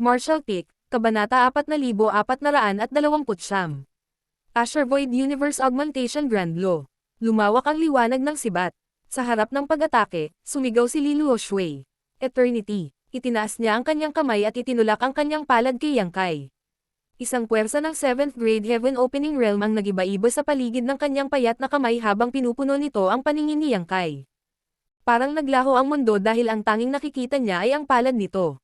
Martial Peak, Kabanata 4429. Asher Void Universe Augmentation Grand Law. Lumawak ang liwanag ng sibat. Sa harap ng pag-atake, sumigaw si Li Luoshui. Eternity. Itinaas niya ang kanyang kamay at itinulak ang kanyang palad kay Yang Kai. Isang puwersa ng 7th grade Heaven Opening Realm ang nagiba-iba sa paligid ng kanyang payat na kamay habang pinupuno nito ang paningin ni Yang Kai. Parang naglaho ang mundo dahil ang tanging nakikita niya ay ang palad nito.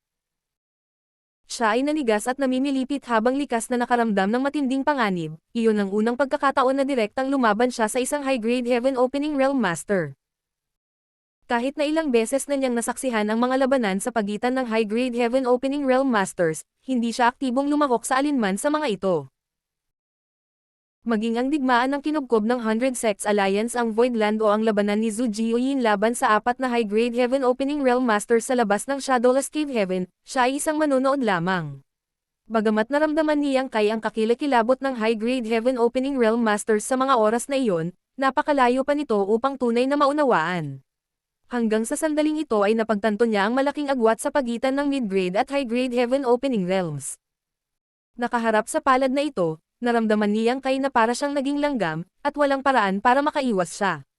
Siya ay nanigas at namimilipit habang likas na nakaramdam ng matinding panganib. Iyon ang unang pagkakataon na direktang lumaban siya sa isang high-grade Heaven Opening Realm Master. Kahit na ilang beses na niyang nasaksihan ang mga labanan sa pagitan ng high-grade Heaven Opening Realm Masters, hindi siya aktibong lumahok sa alinman sa mga ito. Maging ang digmaan ng kinubkob ng 100 Sects Alliance ang Voidland o ang labanan ni Zhu Jiuyin laban sa 4 na high-grade Heaven Opening Realm Masters sa labas ng Shadowless Cave Heaven, siya ay isang manonood lamang. Bagamat naramdaman ni Yang Kai ang kakilakilabot ng high-grade Heaven Opening Realm Masters sa mga oras na iyon, napakalayo pa nito upang tunay na maunawaan. Hanggang sa sandaling ito ay napagtanto niya ang malaking agwat sa pagitan ng mid-grade at high-grade Heaven Opening Realms. Nakaharap sa palad na ito, naramdaman ni Yang Kai na para siyang naging langgam, at walang paraan para makaiwas siya.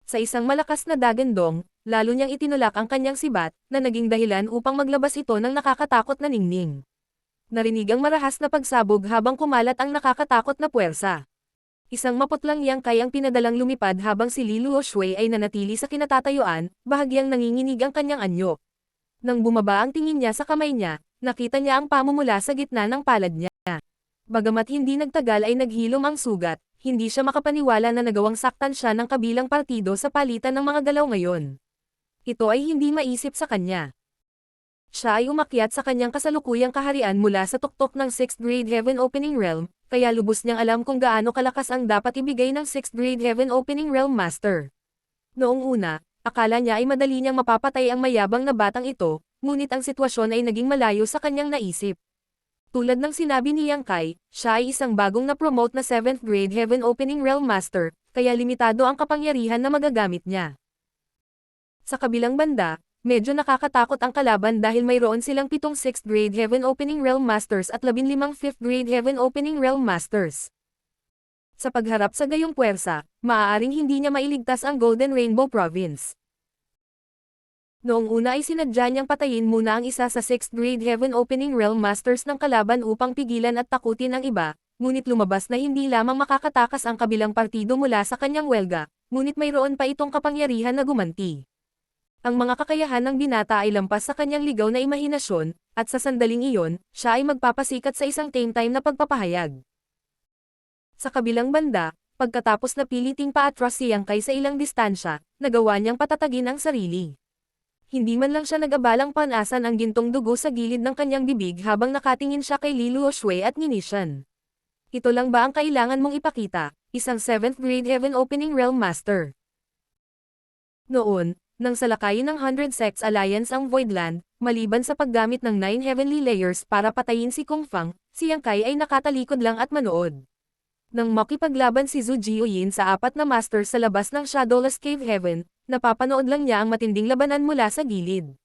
Sa isang malakas na dagandong, lalo niyang itinulak ang kanyang sibat, na naging dahilan upang maglabas ito ng nakakatakot na ningning. Narinig ang marahas na pagsabog habang kumalat ang nakakatakot na puwersa. Isang maputlang Yang Kai ang pinadalang lumipad habang si Li Luoshui ay nanatili sa kinatatayuan, bahagyang nanginginig ang kanyang anyo. Nang bumaba ang tingin niya sa kamay niya, nakita niya ang pamumula sa gitna ng palad niya. Bagamat hindi nagtagal ay naghilom ang sugat, hindi siya makapaniwala na nagawang saktan siya ng kabilang partido sa palitan ng mga galaw ngayon. Ito ay hindi maisip sa kanya. Siya ay umakyat sa kanyang kasalukuyang kaharian mula sa tuktok ng 6th grade Heaven Opening Realm, kaya lubos niyang alam kung gaano kalakas ang dapat ibigay ng 6th grade Heaven Opening Realm Master. Noong una, akala niya ay madali niyang mapapatay ang mayabang na batang ito, ngunit ang sitwasyon ay naging malayo sa kanyang naisip. Tulad ng sinabi ni Yang Kai, siya ay isang bagong na-promote na 7th grade Heaven Opening Realm Master, kaya limitado ang kapangyarihan na magagamit niya. Sa kabilang banda, medyo nakakatakot ang kalaban dahil mayroon silang 7 6th grade Heaven Opening Realm Masters at 15 5th grade Heaven Opening Realm Masters. Sa pagharap sa gayong puwersa, maaaring hindi niya mailigtas ang Golden Rainbow Province. Noong una ay sinadya niyang patayin muna ang isa sa 6th grade Heaven Opening Realm Masters ng kalaban upang pigilan at takutin ang iba, ngunit lumabas na hindi lamang makakatakas ang kabilang partido mula sa kanyang welga, ngunit mayroon pa itong kapangyarihan na gumanti. Ang mga kakayahan ng binata ay lampas sa kanyang ligaw na imahinasyon, at sa sandaling iyon, siya ay magpapasikat sa isang time na pagpapahayag. Sa kabilang banda, pagkatapos na piliting paatras si Yang Kai sa ilang distansya, nagawa niyang patatagin ang sarili. Hindi man lang siya nag-abalang panasan ang gintong dugo sa gilid ng kanyang bibig habang nakatingin siya kay Li Luoshui at Ninishan. Ito lang ba ang kailangan mong ipakita, isang 7th grade Heaven Opening Realm Master? Noon, nang salakayin ng 100 Sects Alliance ang Voidland, maliban sa paggamit ng 9 Heavenly Layers para patayin si Kung Fang, si Yang Kai ay nakatalikod lang at manood. Nang makipaglaban si Zhu Jiuyin sa 4 na Masters sa labas ng Shadowless Cave Heaven, napapanood lang niya ang matinding labanan mula sa gilid.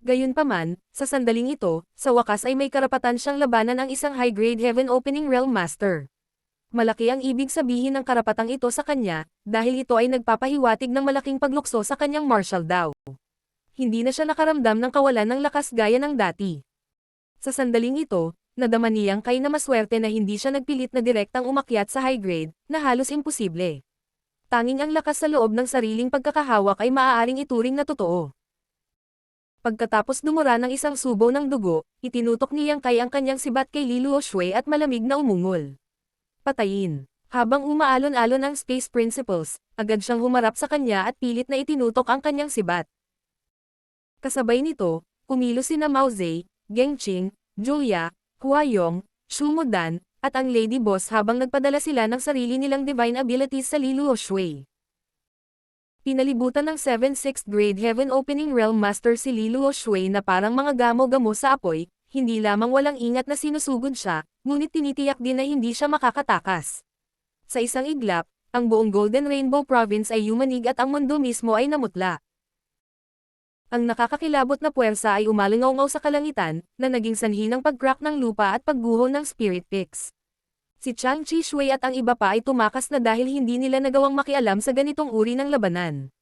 Gayunpaman, sa sandaling ito, sa wakas ay may karapatan siyang labanan ang isang high-grade Heaven Opening Realm Master. Malaki ang ibig sabihin ng karapatang ito sa kanya, dahil ito ay nagpapahiwatig ng malaking paglukso sa kanyang martial daw. Hindi na siya nakaramdam ng kawalan ng lakas gaya ng dati. Sa sandaling ito, nadama ni Yang Kai na maswerte na hindi siya nagpilit na direktang umakyat sa high-grade, na halos imposible. Tanging ang lakas sa loob ng sariling pagkakahawak ay maaaring ituring na totoo. Pagkatapos dumura ng isang subo ng dugo, itinutok ni Yang Kai ang kanyang sibat kay Li Luoshui at malamig na umungol. Patayin. Habang umaalon-alon ang Space Principles, agad siyang humarap sa kanya at pilit na itinutok ang kanyang sibat. Kasabay nito, kumilos sina Mao Zedong, Geng Qing, Julia, Hua Yong, Shu Mudan, at ang Lady Boss habang nagpadala sila ng sarili nilang divine abilities sa Li Luoshui. Pinalibutan ng 7 6th grade Heaven Opening Realm Master si Li Luoshui na parang mga gamo-gamo sa apoy, hindi lamang walang ingat na sinusugod siya, ngunit tinitiyak din na hindi siya makakatakas. Sa isang iglap, ang buong Golden Rainbow Province ay yumanig at ang mundo mismo ay namutla. Ang nakakakilabot na puwersa ay umalingaw sa kalangitan, na naging sanhi ng pag-crack ng lupa at pagguho ng Spirit Pix. Si Chang Chi-shui at ang iba pa ay tumakas na dahil hindi nila nagawang makialam sa ganitong uri ng labanan.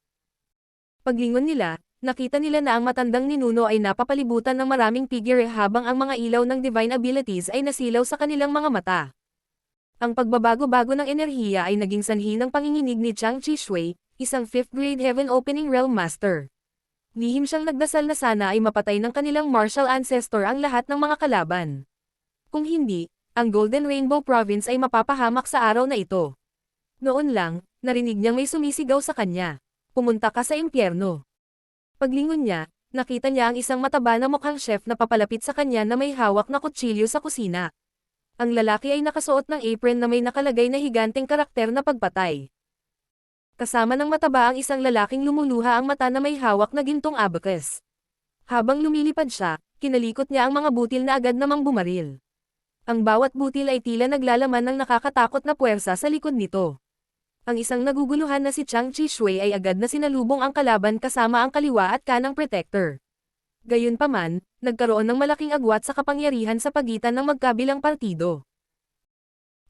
Paglingon nila, nakita nila na ang matandang ninuno ay napapalibutan ng maraming figure habang ang mga ilaw ng divine abilities ay nasilaw sa kanilang mga mata. Ang pagbabago-bago ng enerhiya ay naging sanhi ng panginginig ni Chang Chi-shui, isang 5th grade Heaven Opening Realm Master. Lihim siyang nagdasal na sana ay mapatay ng kanilang martial ancestor ang lahat ng mga kalaban. Kung hindi, ang Golden Rainbow Province ay mapapahamak sa araw na ito. Noon lang, narinig niyang may sumisigaw sa kanya. Pumunta ka sa impyerno. Paglingon niya, nakita niya ang isang mataba na mukhang chef na papalapit sa kanya na may hawak na kutsilyo sa kusina. Ang lalaki ay nakasuot ng apron na may nakalagay na higanteng karakter na pagpatay. Kasama ng mataba ang isang lalaking lumuluha ang mata na may hawak na gintong abacus. Habang lumilipad siya, kinalikot niya ang mga butil na agad namang bumaril. Ang bawat butil ay tila naglalaman ng nakakatakot na puwersa sa likod nito. Ang isang naguguluhan na si Chang Chi-shui ay agad na sinalubong ang kalaban kasama ang kaliwa at kanang protector. Gayunpaman, nagkaroon ng malaking agwat sa kapangyarihan sa pagitan ng magkabilang partido.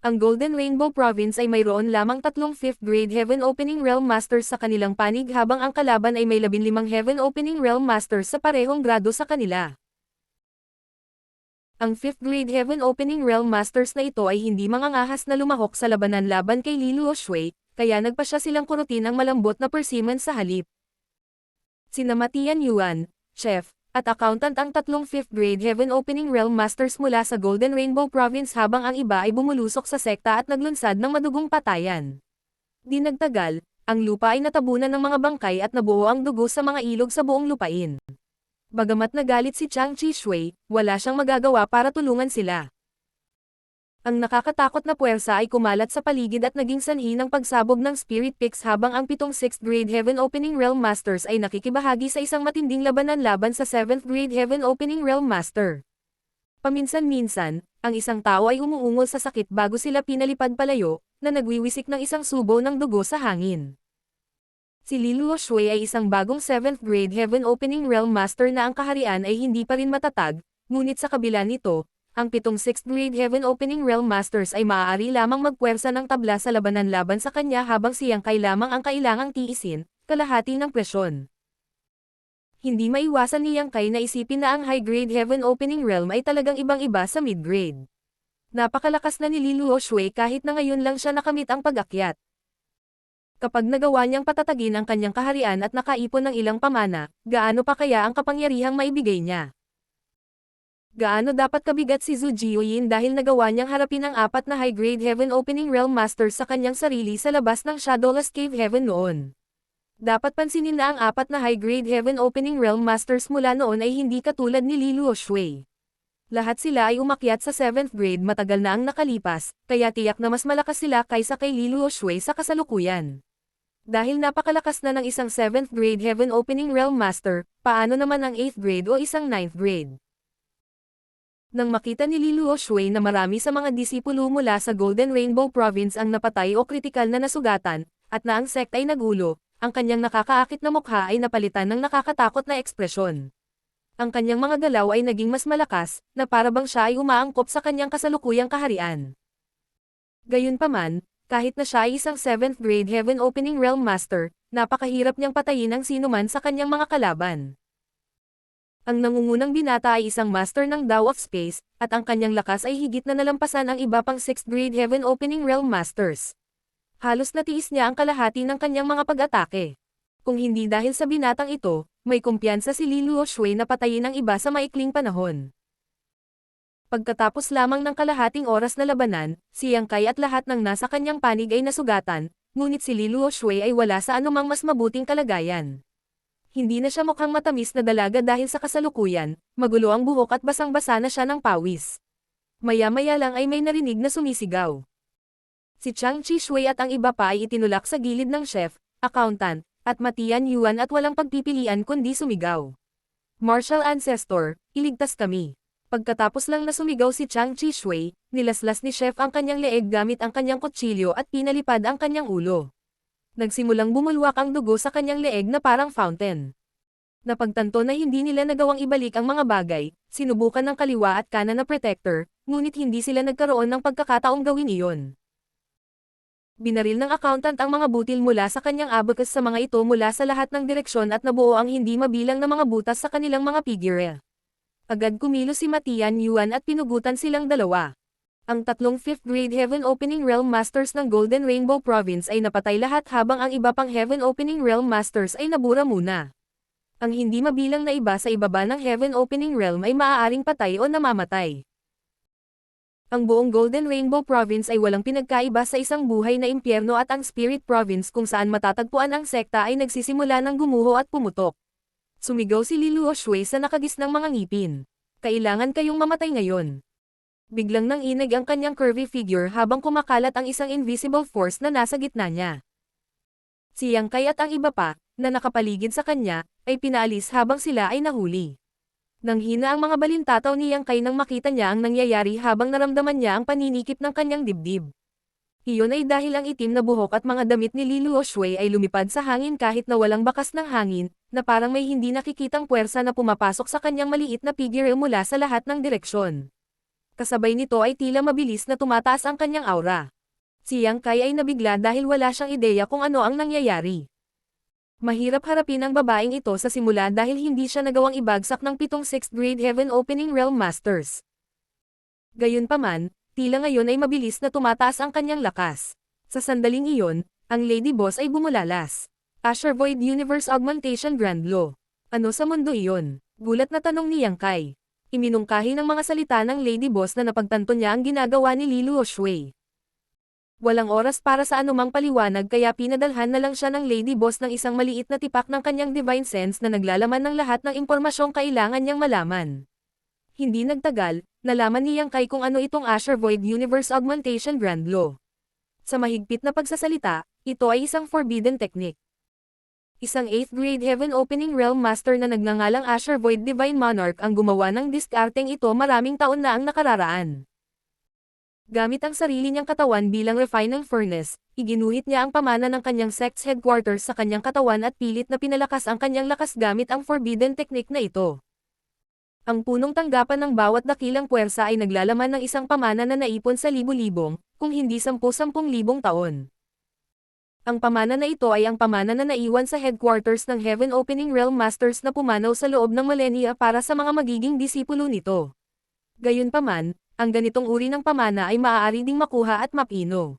Ang Golden Rainbow Province ay mayroon lamang 3 5th grade Heaven Opening Realm Masters sa kanilang panig habang ang kalaban ay may 15 Heaven Opening Realm Masters sa parehong grado sa kanila. Ang 5th grade Heaven Opening Realm Masters na ito ay hindi mangangahas na lumahok sa labanan laban kay Li Luoshui, kaya nagpasya silang kurutin ang malambot na persimmon sa halip. Sina Tian Yuan, chef, at accountant ang 3 5th grade Heaven Opening Realm Masters mula sa Golden Rainbow Province habang ang iba ay bumulusok sa sekta at naglunsad ng madugong patayan. Di nagtagal, ang lupa ay natabunan ng mga bangkay at nabuo ang dugo sa mga ilog sa buong lupain. Bagamat nagalit si Chang Chi-shui, wala siyang magagawa para tulungan sila. Ang nakakatakot na puwersa ay kumalat sa paligid at naging sanhi ng pagsabog ng Spirit Pix habang ang 7th 6th grade Heaven Opening Realm Masters ay nakikibahagi sa isang matinding labanan laban sa 7th grade Heaven Opening Realm Master. Paminsan-minsan, ang isang tao ay umuungol sa sakit bago sila pinalipad palayo, na nagwiwisik ng isang subo ng dugo sa hangin. Si Li Luoshui ay isang bagong 7th grade Heaven Opening Realm Master na ang kaharian ay hindi pa rin matatag, ngunit sa kabila nito, ang 7th 6th grade Heaven Opening Realm Masters ay maaari lamang magpuwersa ng tabla sa labanan laban sa kanya habang siyang kay lamang ang kailangang tiisin, kalahati ng presyon. Hindi maiwasan ni Yang Kai na isipin na ang high grade Heaven Opening Realm ay talagang ibang-iba sa mid grade. Napakalakas na ni Li Luoshui kahit na ngayon lang siya nakamit ang pag-akyat. Kapag nagawa niyang patatagin ang kanyang kaharian at nakaipon ng ilang pamana, gaano pa kaya ang kapangyarihang maibigay niya? Gaano dapat kabigat si Zhu Jiuyin dahil nagawa niyang harapin ang 4 na high-grade Heaven Opening Realm Masters sa kanyang sarili sa labas ng Shadowless Cave Heaven noon. Dapat pansinin na ang 4 na high-grade Heaven Opening Realm Masters mula noon ay hindi katulad ni Li Luoshui. Lahat sila ay umakyat sa 7th grade matagal na ang nakalipas, kaya tiyak na mas malakas sila kaysa kay Li Luoshui sa kasalukuyan. Dahil napakalakas na ng isang 7th grade Heaven Opening Realm Master, paano naman ang 8th grade o isang 9th grade? Nang makita ni Li Luoshui na marami sa mga disipulo mula sa Golden Rainbow Province ang napatay o kritikal na nasugatan, at na ang sekta ay nagulo, ang kanyang nakakaakit na mukha ay napalitan ng nakakatakot na ekspresyon. Ang kanyang mga galaw ay naging mas malakas, na parabang siya ay umaangkop sa kanyang kasalukuyang kaharian. Gayunpaman, kahit na siya ay isang 7th grade Heaven Opening Realm Master, napakahirap niyang patayin ang sinuman sa kanyang mga kalaban. Ang nangungunang binata ay isang master ng Dao of Space, at ang kanyang lakas ay higit na nalampasan ang iba pang 6th grade Heaven Opening Realm Masters. Halos natiis niya ang kalahati ng kanyang mga pag-atake. Kung hindi dahil sa binatang ito, may kumpiyansa si Li Luoshui na patayin ang iba sa maikling panahon. Pagkatapos lamang ng kalahating oras na labanan, si Yang Kai at lahat ng nasa kanyang panig ay nasugatan, ngunit si Li Luoshui ay wala sa anumang mas mabuting kalagayan. Hindi na siya mukhang matamis na dalaga dahil sa kasalukuyan, magulo ang buhok at basang-basa na siya ng pawis. Maya-maya lang ay may narinig na sumisigaw. Si Chang Chi-shui at ang iba pa ay itinulak sa gilid ng chef, accountant, at Tian Yuan at walang pagpipilian kundi sumigaw. Martial Ancestor, iligtas kami. Pagkatapos lang na sumigaw si Chang Chi-shui, nilaslas ni chef ang kanyang leeg gamit ang kanyang kutsilyo at pinalipad ang kanyang ulo. Nagsimulang bumulwak ang dugo sa kanyang leeg na parang fountain. Napagtanto na hindi nila nagawang ibalik ang mga bagay, sinubukan ng kaliwa at kanan na protector, ngunit hindi sila nagkaroon ng pagkakataong gawin iyon. Binaril ng accountant ang mga butil mula sa kanyang abacus sa mga ito mula sa lahat ng direksyon at nabuo ang hindi mabilang na mga butas sa kanilang mga figure. Agad kumilos si Matian Yuan at pinugutan silang dalawa. Ang tatlong 5th grade Heaven Opening Realm Masters ng Golden Rainbow Province ay napatay lahat habang ang iba pang Heaven Opening Realm Masters ay nabura muna. Ang hindi mabilang na iba sa ibaba ng Heaven Opening Realm ay maaaring patay o namamatay. Ang buong Golden Rainbow Province ay walang pinagkaiba sa isang buhay na impyerno at ang Spirit Province kung saan matatagpuan ang sekta ay nagsisimula ng gumuho at pumutok. Sumigaw si Li Luoshui sa nakagisnang mga ngipin. Kailangan kayong mamatay ngayon. Biglang nang inig ang kanyang curvy figure habang kumakalat ang isang invisible force na nasa gitna niya. Si Yang Kai at ang iba pa, na nakapaligid sa kanya, ay pinaalis habang sila ay nahuli. Nanghina ang mga balintataw ni Yang Kai nang makita niya ang nangyayari habang naramdaman niya ang paninikip ng kanyang dibdib. Iyon ay dahil ang itim na buhok at mga damit ni Li Luoshui ay lumipad sa hangin kahit na walang bakas ng hangin, na parang may hindi nakikitang puwersa na pumapasok sa kanyang maliit na figure mula sa lahat ng direksyon. Kasabay nito ay tila mabilis na tumataas ang kanyang aura. Si Yang Kai ay nabigla dahil wala siyang ideya kung ano ang nangyayari. Mahirap harapin ang babaeng ito sa simula dahil hindi siya nagawang ibagsak ng 7th 6th grade Heaven Opening Realm Masters. Gayunpaman, tila ngayon ay mabilis na tumataas ang kanyang lakas. Sa sandaling iyon, ang Lady Boss ay bumulalas. Asher Void Universe Augmentation Grand Law. Ano sa mundo iyon? Gulat na tanong ni Yang Kai. Iminungkahi ng mga salita ng Lady Boss na napagtanto niya ang ginagawa ni Li Luoshui. Walang oras para sa anumang paliwanag kaya pinadalhan na lang siya ng Lady Boss ng isang maliit na tipak ng kanyang Divine Sense na naglalaman ng lahat ng impormasyong kailangan niyang malaman. Hindi nagtagal, nalaman ni Yang Kai kung ano itong Asher Void Universe Augmentation Grand Law. Sa mahigpit na pagsasalita, ito ay isang forbidden technique. Isang 8th grade Heaven Opening Realm Master na nagngangalang Asher Void Divine Monarch ang gumawa ng diskarteng ito maraming taon na ang nakararaan. Gamit ang sarili niyang katawan bilang refining furnace, iginuhit niya ang pamana ng kanyang sect's headquarters sa kanyang katawan at pilit na pinalakas ang kanyang lakas gamit ang forbidden technique na ito. Ang punong tanggapan ng bawat dakilang puwersa ay naglalaman ng isang pamana na naipon sa libu-libong, kung hindi 10,000 taon. Ang pamana na ito ay ang pamana na naiwan sa headquarters ng Heaven Opening Realm Masters na pumanaw sa loob ng millennia para sa mga magiging disipulo nito. Gayunpaman, ang ganitong uri ng pamana ay maaari ding makuha at mapino.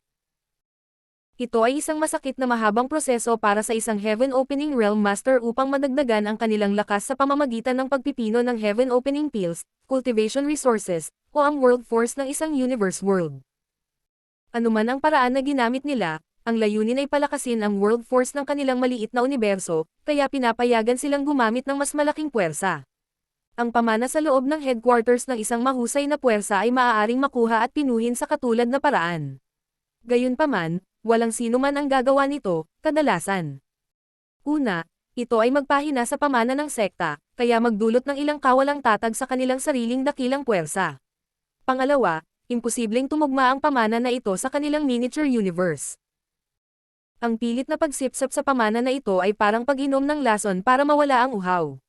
Ito ay isang masakit na mahabang proseso para sa isang Heaven Opening Realm Master upang madagdagan ang kanilang lakas sa pamamagitan ng pagpipino ng Heaven Opening Pills, Cultivation Resources, o ang World Force ng isang Universe World. Anuman ang paraan na ginamit nila, ang layunin ay palakasin ang World Force ng kanilang maliit na universo, kaya pinapayagan silang gumamit ng mas malaking puwersa. Ang pamana sa loob ng headquarters ng isang mahusay na puwersa ay maaaring makuha at pinuhin sa katulad na paraan. Gayunpaman, walang sino man ang gagawa nito, kadalasan. Una, ito ay magpahina sa pamana ng sekta, kaya magdulot ng ilang kawalang tatag sa kanilang sariling dakilang puwersa. Pangalawa, imposibleng tumugma ang pamana na ito sa kanilang miniature universe. Ang pilit na pagsipsap sa pamana na ito ay parang pag-inom ng lason para mawala ang uhaw.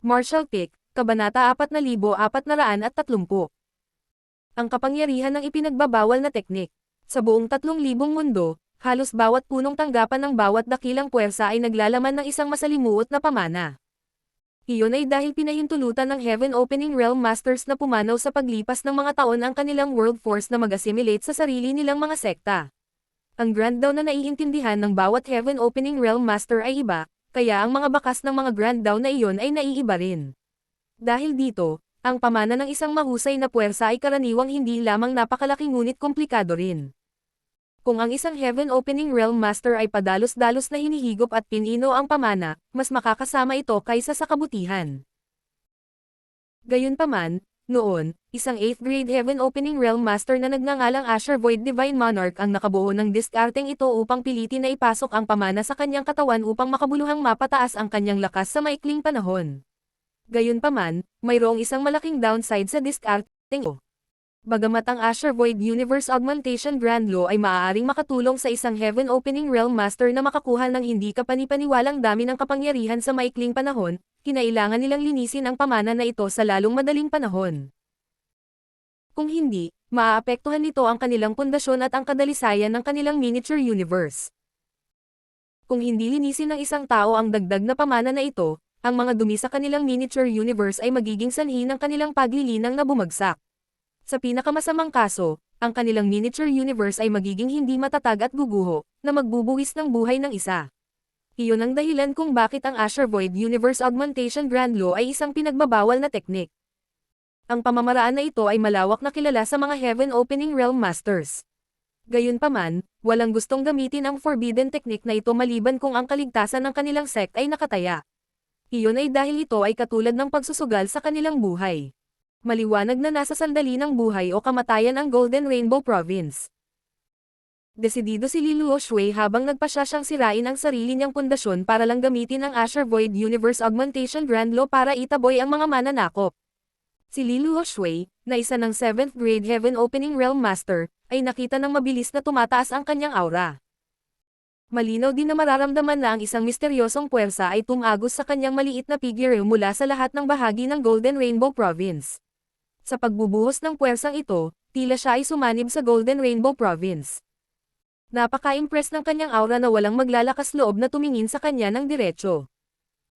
Marshall Pick, Kabanata 4430. Ang kapangyarihan ng ipinagbabawal na teknik. Sa buong 3,000 mundo, halos bawat punong tanggapan ng bawat dakilang puwersa ay naglalaman ng isang masalimuot na pamana. Iyon ay dahil pinahintulutan ng Heaven Opening Realm Masters na pumanaw sa paglipas ng mga taon ang kanilang World Force na mag-assimilate sa sarili nilang mga sekta. Ang Grand Dawn na naiintindihan ng bawat Heaven Opening Realm Master ay iba, kaya ang mga bakas ng mga Grand Dawn na iyon ay naiiba rin. Dahil dito, ang pamana ng isang mahusay na puwersa ay karaniwang hindi lamang napakalaki ngunit komplikado rin. Kung ang isang Heaven Opening Realm Master ay padalos-dalos na hinihigop at pinino ang pamana, mas makakasama ito kaysa sa kabutihan. Gayunpaman, noon, isang 8th grade Heaven Opening Realm Master na nagngangalang Asher Void Divine Monarch ang nakabuo ng diskarteng ito upang pilitin na ipasok ang pamana sa kanyang katawan upang makabuluhang mapataas ang kanyang lakas sa maikling panahon. Gayunpaman, mayroong isang malaking downside sa diskarteng ito. Bagamat ang Azure Void Universe Augmentation Grand Law ay maaaring makatulong sa isang Heaven Opening Realm Master na makakuha ng hindi kapanipaniwalang dami ng kapangyarihan sa maikling panahon, kinailangan nilang linisin ang pamana na ito sa lalong madaling panahon. Kung hindi, maaapektuhan nito ang kanilang pundasyon at ang kadalisayan ng kanilang miniature universe. Kung hindi linisin ng isang tao ang dagdag na pamana na ito, ang mga dumi sa kanilang miniature universe ay magiging sanhi ng kanilang paglilinang na bumagsak. Sa pinakamasamang kaso, ang kanilang miniature universe ay magiging hindi matatag at guguho, na magbubuwis ng buhay ng isa. Iyon ang dahilan kung bakit ang Azure Void Universe Augmentation Grand Law ay isang pinagbabawal na teknik. Ang pamamaraan na ito ay malawak na kilala sa mga Heaven Opening Realm Masters. Gayunpaman, walang gustong gamitin ang forbidden technique na ito maliban kung ang kaligtasan ng kanilang sect ay nakataya. Iyon ay dahil ito ay katulad ng pagsusugal sa kanilang buhay. Maliwanag na nasa sandali ng buhay o kamatayan ang Golden Rainbow Province. Desidido si Liluo Shui habang nagpasya siyang sirain ang sarili niyang pundasyon para lang gamitin ang Azure Void Universe Augmentation Grand Law para itaboy ang mga mananakop. Si Liluo Shui, na isa ng 7th grade Heaven Opening Realm Master, ay nakita ng mabilis na tumataas ang kanyang aura. Malinaw din na mararamdaman na ang isang misteryosong puwersa ay tumagos sa kanyang maliit na figure mula sa lahat ng bahagi ng Golden Rainbow Province. Sa pagbubuhos ng puwersang ito, tila siya ay sumanib sa Golden Rainbow Province. Napaka-impress ng kanyang aura na walang maglalakas loob na tumingin sa kanya ng diretso.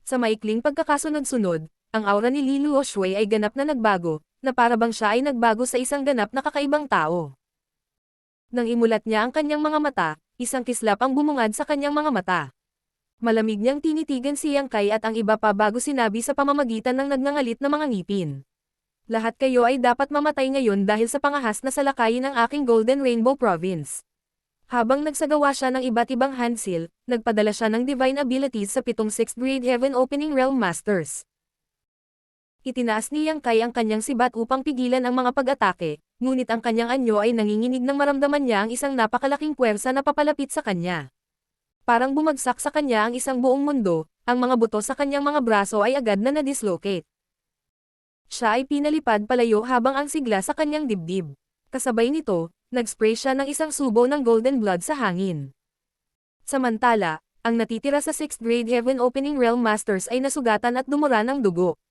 Sa maikling pagkakasunod-sunod, ang aura ni Liluo Shui ay ganap na nagbago, na parabang siya ay nagbago sa isang ganap na kakaibang tao. Nang imulat niya ang kanyang mga mata, isang kislap ang bumungad sa kanyang mga mata. Malamig niyang tinitigan si Yang Kai at ang iba pa bago sinabi sa pamamagitan ng nagngangalit na mga ngipin. Lahat kayo ay dapat mamatay ngayon dahil sa pangahas na salakayin ng aking Golden Rainbow Province. Habang nagsagawa siya ng iba't ibang handsil, nagpadala siya ng divine abilities sa 7th 6th grade Heaven Opening Realm Masters. Itinaas ni Yang Kai ang kanyang sibat upang pigilan ang mga pag-atake, ngunit ang kanyang anyo ay nanginginig nang maramdaman niya ang isang napakalaking puwersa na papalapit sa kanya. Parang bumagsak sa kanya ang isang buong mundo, ang mga buto sa kanyang mga braso ay agad na na-dislocate. Siya ay pinalipad palayo habang ang sigla sa kanyang dibdib. Kasabay nito, nag-spray siya ng isang subo ng golden blood sa hangin. Samantala, ang natitira sa 6th grade Heaven Opening Realm Masters ay nasugatan at dumura ng dugo.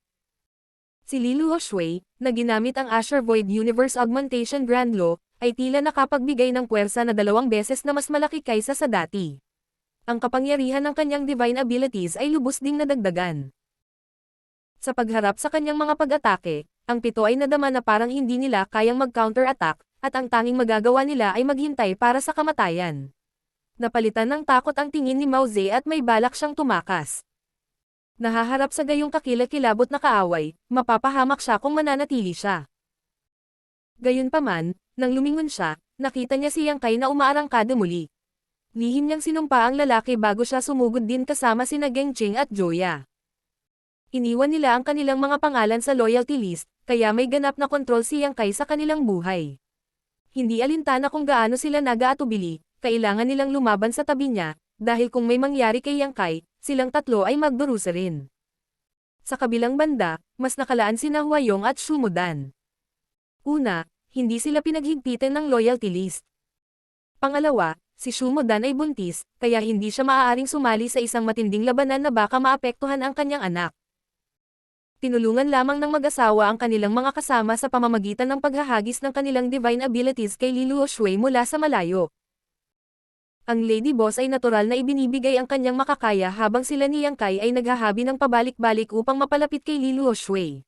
Si Liluo Shui, na ginamit ang Azure Void Universe Augmentation Grand Law, ay tila nakapagbigay ng puwersa na 2 beses na mas malaki kaysa sa dati. Ang kapangyarihan ng kanyang divine abilities ay lubos ding nadagdagan. Sa pagharap sa kanyang mga pag-atake, ang 7 ay nadama na parang hindi nila kayang mag-counter-attack, at ang tanging magagawa nila ay maghintay para sa kamatayan. Napalitan ng takot ang tingin ni Mao Ze at may balak siyang tumakas. Nahaharap sa gayong kakilakilabot na kaaway, mapapahamak siya kung mananatili siya. Gayunpaman, nang lumingon siya, nakita niya si Yang Kai na umaarangkada muli. Lihim niyang sinumpa ang lalaki bago siya sumugod din kasama sina Geng Ching at Joya. Iniwan nila ang kanilang mga pangalan sa loyalty list, kaya may ganap na kontrol si Yang Kai sa kanilang buhay. Hindi alintana kung gaano sila nag-aatubili, kailangan nilang lumaban sa tabi niya, dahil kung may mangyari kay Yang Kai, silang tatlo ay magdurusa rin. Sa kabilang banda, mas nakalaan sina Huayong at Shumudan. Una, hindi sila pinaghigpitan ng loyalty list. Pangalawa, si Shumudan ay buntis, kaya hindi siya maaaring sumali sa isang matinding labanan na baka maapektuhan ang kanyang anak. Tinulungan lamang ng mag-asawa ang kanilang mga kasama sa pamamagitan ng paghahagis ng kanilang divine abilities kay Liluo Shui mula sa malayo. Ang Lady Boss ay natural na ibinibigay ang kanyang makakaya habang sila ni Yang Kai ay naghahabi ng pabalik-balik upang mapalapit kay Liluo Shui.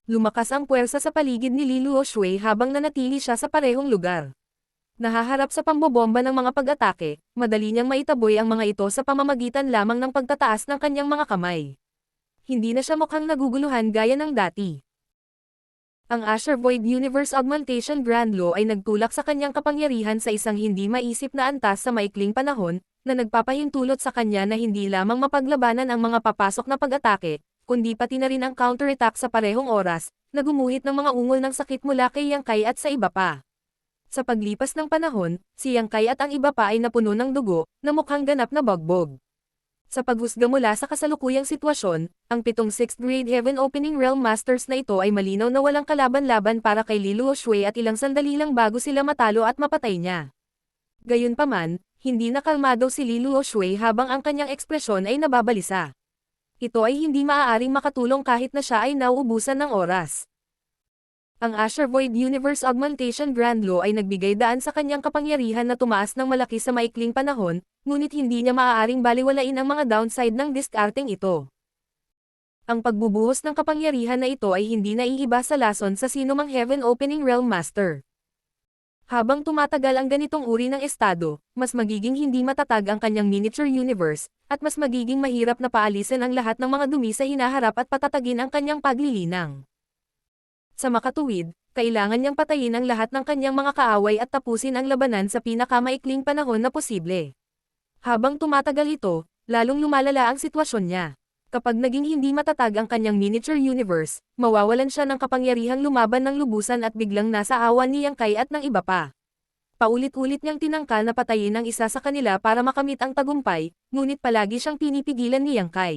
Lumakas ang puwersa sa paligid ni Liluo Shui habang nanatili siya sa parehong lugar. Nahaharap sa pambobomba ng mga pag-atake, madali niyang maitaboy ang mga ito sa pamamagitan lamang ng pagtataas ng kanyang mga kamay. Hindi na siya mukhang naguguluhan gaya ng dati. Ang Azure Void Universe Augmentation Grand Law ay nagtulak sa kanyang kapangyarihan sa isang hindi maisip na antas sa maikling panahon, na nagpapahintulot sa kanya na hindi lamang mapaglabanan ang mga papasok na pag-atake, kundi pati na rin ang counter-attack sa parehong oras, na gumuhit ng mga ungol ng sakit mula kay Yang Kai at sa iba pa. Sa paglipas ng panahon, si Yang Kai at ang iba pa ay napuno ng dugo, na mukhang ganap na bagbog. Sa paghusga mula sa kasalukuyang sitwasyon, ang 6th grade Heaven Opening Realm Masters na ito ay malinaw na walang kalaban-laban para kay Li Luoshui at ilang sandali lang bago sila matalo at mapatay niya. Gayunpaman, hindi nakalmado si Li Luoshui habang ang kanyang ekspresyon ay nababalisa. Ito ay hindi maaaring makatulong kahit na siya ay nauubusan ng oras. Ang Asher Void Universe Augmentation Grand Law ay nagbigay daan sa kanyang kapangyarihan na tumaas ng malaki sa maikling panahon, ngunit hindi niya maaaring baliwalain ang mga downside ng diskarteng ito. Ang pagbubuhos ng kapangyarihan na ito ay hindi naiiba sa lason sa sinumang Heaven Opening Realm Master. Habang tumatagal ang ganitong uri ng estado, mas magiging hindi matatag ang kanyang miniature universe, at mas magiging mahirap na paalisin ang lahat ng mga dumi sa hinaharap at patatagin ang kanyang paglilinang. Sa makatuwid, kailangan niyang patayin ang lahat ng kanyang mga kaaway at tapusin ang labanan sa pinakamaikling panahon na posible. Habang tumatagal ito, lalong lumalala ang sitwasyon niya. Kapag naging hindi matatag ang kanyang miniature universe, mawawalan siya ng kapangyarihang lumaban ng lubusan at biglang nasa awan ni Yang Kai at ng iba pa. Paulit-ulit niyang tinangka na patayin ang isa sa kanila para makamit ang tagumpay, ngunit palagi siyang pinipigilan ni Yang Kai.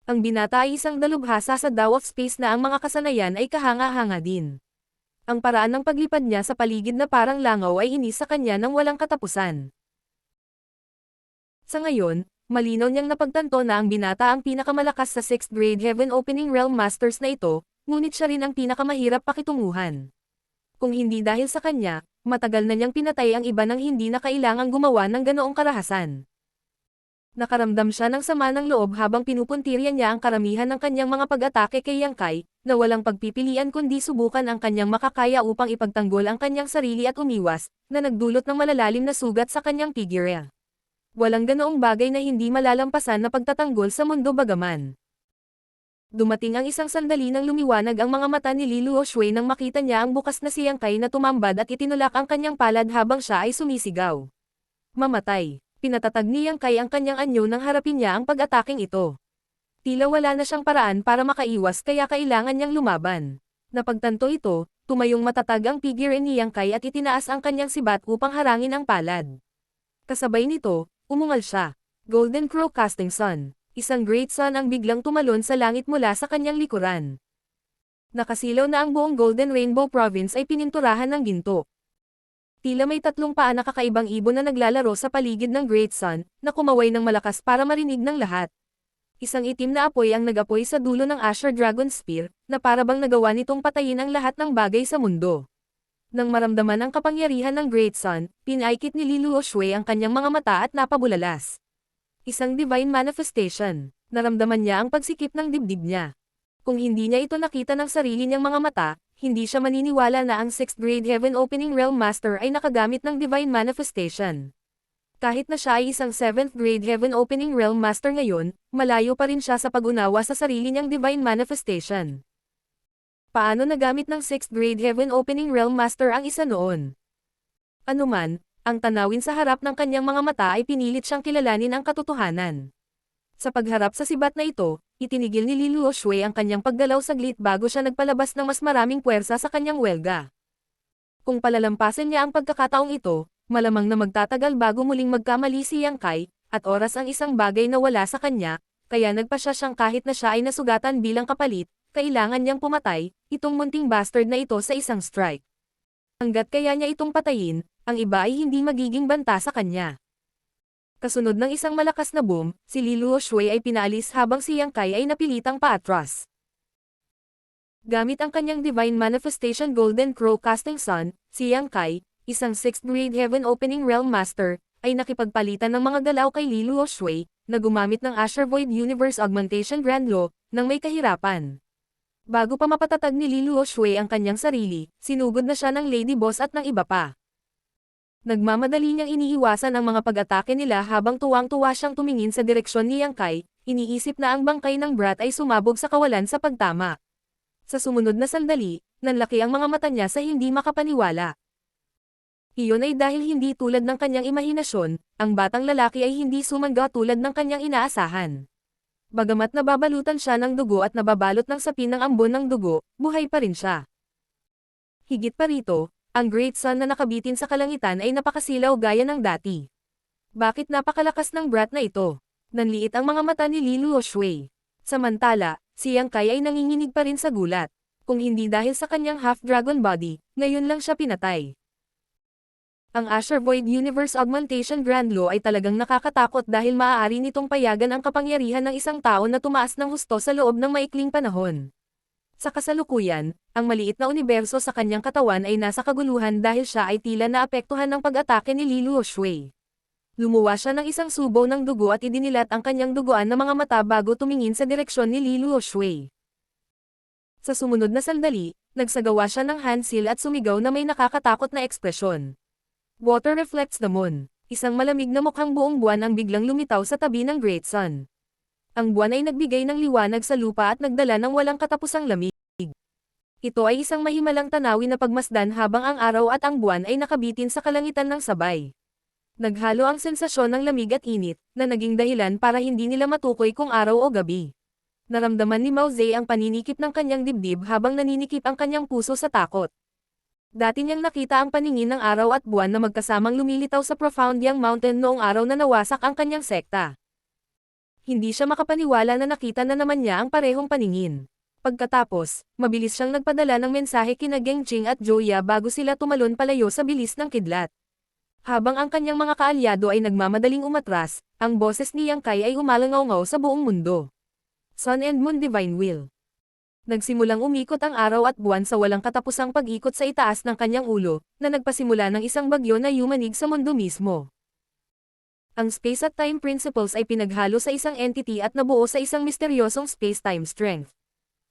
Ang binata ay isang dalubhasa sa Dao of Space na ang mga kasanayan ay kahanga-hanga din. Ang paraan ng paglipad niya sa paligid na parang langaw ay inis sa kanya ng walang katapusan. Sa ngayon, malinaw niyang napagtanto na ang binata ang pinakamalakas sa 6th grade Heaven Opening Realm Masters na ito, ngunit siya rin ang pinakamahirap pakitunguhan. Kung hindi dahil sa kanya, matagal na niyang pinatay ang iba nang hindi na kailangang gumawa ng ganoong karahasan. Nakaramdam siya ng sama ng loob habang pinupuntirya niya ang karamihan ng kanyang mga pag-atake kay Yang Kai, na walang pagpipilian kundi subukan ang kanyang makakaya upang ipagtanggol ang kanyang sarili at umiwas, na nagdulot ng malalalim na sugat sa kanyang figure. Walang ganoong bagay na hindi malalampasan na pagtatanggol sa mundo bagaman. Dumating ang isang sandali nang lumiwanag ang mga mata ni Li Luoshui nang makita niya ang bukas na si Yang Kai na tumambad at itinulak ang kanyang palad habang siya ay sumisigaw. Mamatay. Pinatatag ni Yang Kai ang kanyang anyo nang harapin niya ang pag-ataking ito. Tila wala na siyang paraan para makaiwas kaya kailangan niyang lumaban. Napagtanto ito, tumayong matatag ang figure ni Yang Kai at itinaas ang kanyang sibat upang harangin ang palad. Kasabay nito, umungal siya. Golden Crow Casting Sun. Isang great sun ang biglang tumalon sa langit mula sa kanyang likuran. Nakasilaw na ang buong Golden Rainbow Province ay pininturahan ng ginto. Tila may tatlong paa na kakaibang ibon na naglalaro sa paligid ng Great Sun, na kumaway ng malakas para marinig ng lahat. Isang itim na apoy ang nag-apoy sa dulo ng Asher Dragon Spear, na parabang nagawa nitong patayin ang lahat ng bagay sa mundo. Nang maramdaman ang kapangyarihan ng Great Sun, pinaikit ni Li Luoshui ang kanyang mga mata at napabulalas. Isang divine manifestation. Naramdaman niya ang pagsikip ng dibdib niya. Kung hindi niya ito nakita ng sarili niyang mga mata, hindi siya maniniwala na ang 6th grade Heaven Opening Realm Master ay nakagamit ng divine manifestation. Kahit na siya ay isang 7th grade Heaven Opening Realm Master ngayon, malayo pa rin siya sa pag-unawa sa sarili niyang divine manifestation. Paano nagamit ng 6th grade Heaven Opening Realm Master ang isa noon? Anuman, ang tanawin sa harap ng kanyang mga mata ay pinilit siyang kilalanin ang katotohanan. Sa pagharap sa sibat na ito, itinigil ni Li Luoshui ang kanyang paggalaw saglit bago siya nagpalabas ng mas maraming puwersa sa kanyang welga. Kung palalampasin niya ang pagkakataong ito, malamang na magtatagal bago muling magkamali si Yang Kai, at oras ang isang bagay na wala sa kanya, kaya nagpasya siyang kahit na siya ay nasugatan bilang kapalit, kailangan niyang pumatay, itong munting bastard na ito sa isang strike. Hanggat kaya niya itong patayin, ang iba ay hindi magiging banta sa kanya. Kasunod ng isang malakas na boom, si Li Luoshui ay pinaalis habang si Yang Kai ay napilitang paatras. Gamit ang kanyang Divine Manifestation Golden Crow Casting Sun, si Yang Kai, isang 6th grade Heaven Opening Realm Master, ay nakipagpalitan ng mga galaw kay Li Luoshui, na gumamit ng Asher Void Universe Augmentation Grand Law, nang may kahirapan. Bago pa mapatatag ni Li Luoshui ang kanyang sarili, sinugod na siya ng Lady Boss at ng iba pa. Nagmamadali niyang iniiwasan ang mga pag-atake nila habang tuwang-tuwa siyang tumingin sa direksyon ni Yang Kai, iniisip na ang bangkay ng brat ay sumabog sa kawalan sa pagtama. Sa sumunod na sandali, nanlaki ang mga mata niya sa hindi makapaniwala. Iyon ay dahil hindi tulad ng kanyang imahinasyon, ang batang lalaki ay hindi sumangga tulad ng kanyang inaasahan. Bagamat nababalutan siya ng dugo at nababalot ng sapin ng ambon ng dugo, buhay pa rin siya. Higit pa rito, ang Great Sun na nakabitin sa kalangitan ay napakasilaw gaya ng dati. Bakit napakalakas ng brat na ito? Nanliit ang mga mata ni Li Luoshui. Samantala, si Yang Kai ay nanginginig pa rin sa gulat. Kung hindi dahil sa kanyang half-dragon body, ngayon lang siya pinatay. Ang Azure Void Universe Augmentation Grand Law ay talagang nakakatakot dahil maaari nitong payagan ang kapangyarihan ng isang tao na tumaas ng husto sa loob ng maikling panahon. Sa kasalukuyan, ang maliit na universo sa kanyang katawan ay nasa kaguluhan dahil siya ay tila naapektuhan ng pag-atake ni Li Luoshui. Lumuwa siya ng isang subo ng dugo at idinilat ang kanyang duguan na mga mata bago tumingin sa direksyon ni Li Luoshui. Sa sumunod na sandali, nagsagawa siya ng hand seal at sumigaw na may nakakatakot na ekspresyon. Water reflects the moon. Isang malamig na mukhang buong buwan ang biglang lumitaw sa tabi ng Great Sun. Ang buwan ay nagbigay ng liwanag sa lupa at nagdala ng walang katapusang lamig. Ito ay isang mahimalang tanawin na pagmasdan habang ang araw at ang buwan ay nakabitin sa kalangitan ng sabay. Naghalo ang sensasyon ng lamig at init, na naging dahilan para hindi nila matukoy kung araw o gabi. Naramdaman ni Mao Zedong ang paninikip ng kanyang dibdib habang naninikip ang kanyang puso sa takot. Dati niyang nakita ang paningin ng araw at buwan na magkasamang lumilitaw sa Profound Yang Mountain noong araw na nawasak ang kanyang sekta. Hindi siya makapaniwala na nakita na naman niya ang parehong paningin. Pagkatapos, mabilis siyang nagpadala ng mensahe kina Gengqing at Joya bago sila tumalon palayo sa bilis ng kidlat. Habang ang kanyang mga kaalyado ay nagmamadaling umatras, ang boses ni Yang Kai ay umalangaw-ngaw sa buong mundo. Sun and Moon Divine Will. Nagsimulang umikot ang araw at buwan sa walang katapusang pag-ikot sa itaas ng kanyang ulo, na nagpasimula ng isang bagyo na yumanig sa mundo mismo. Ang space at time principles ay pinaghalo sa isang entity at nabuo sa isang misteryosong space-time strength.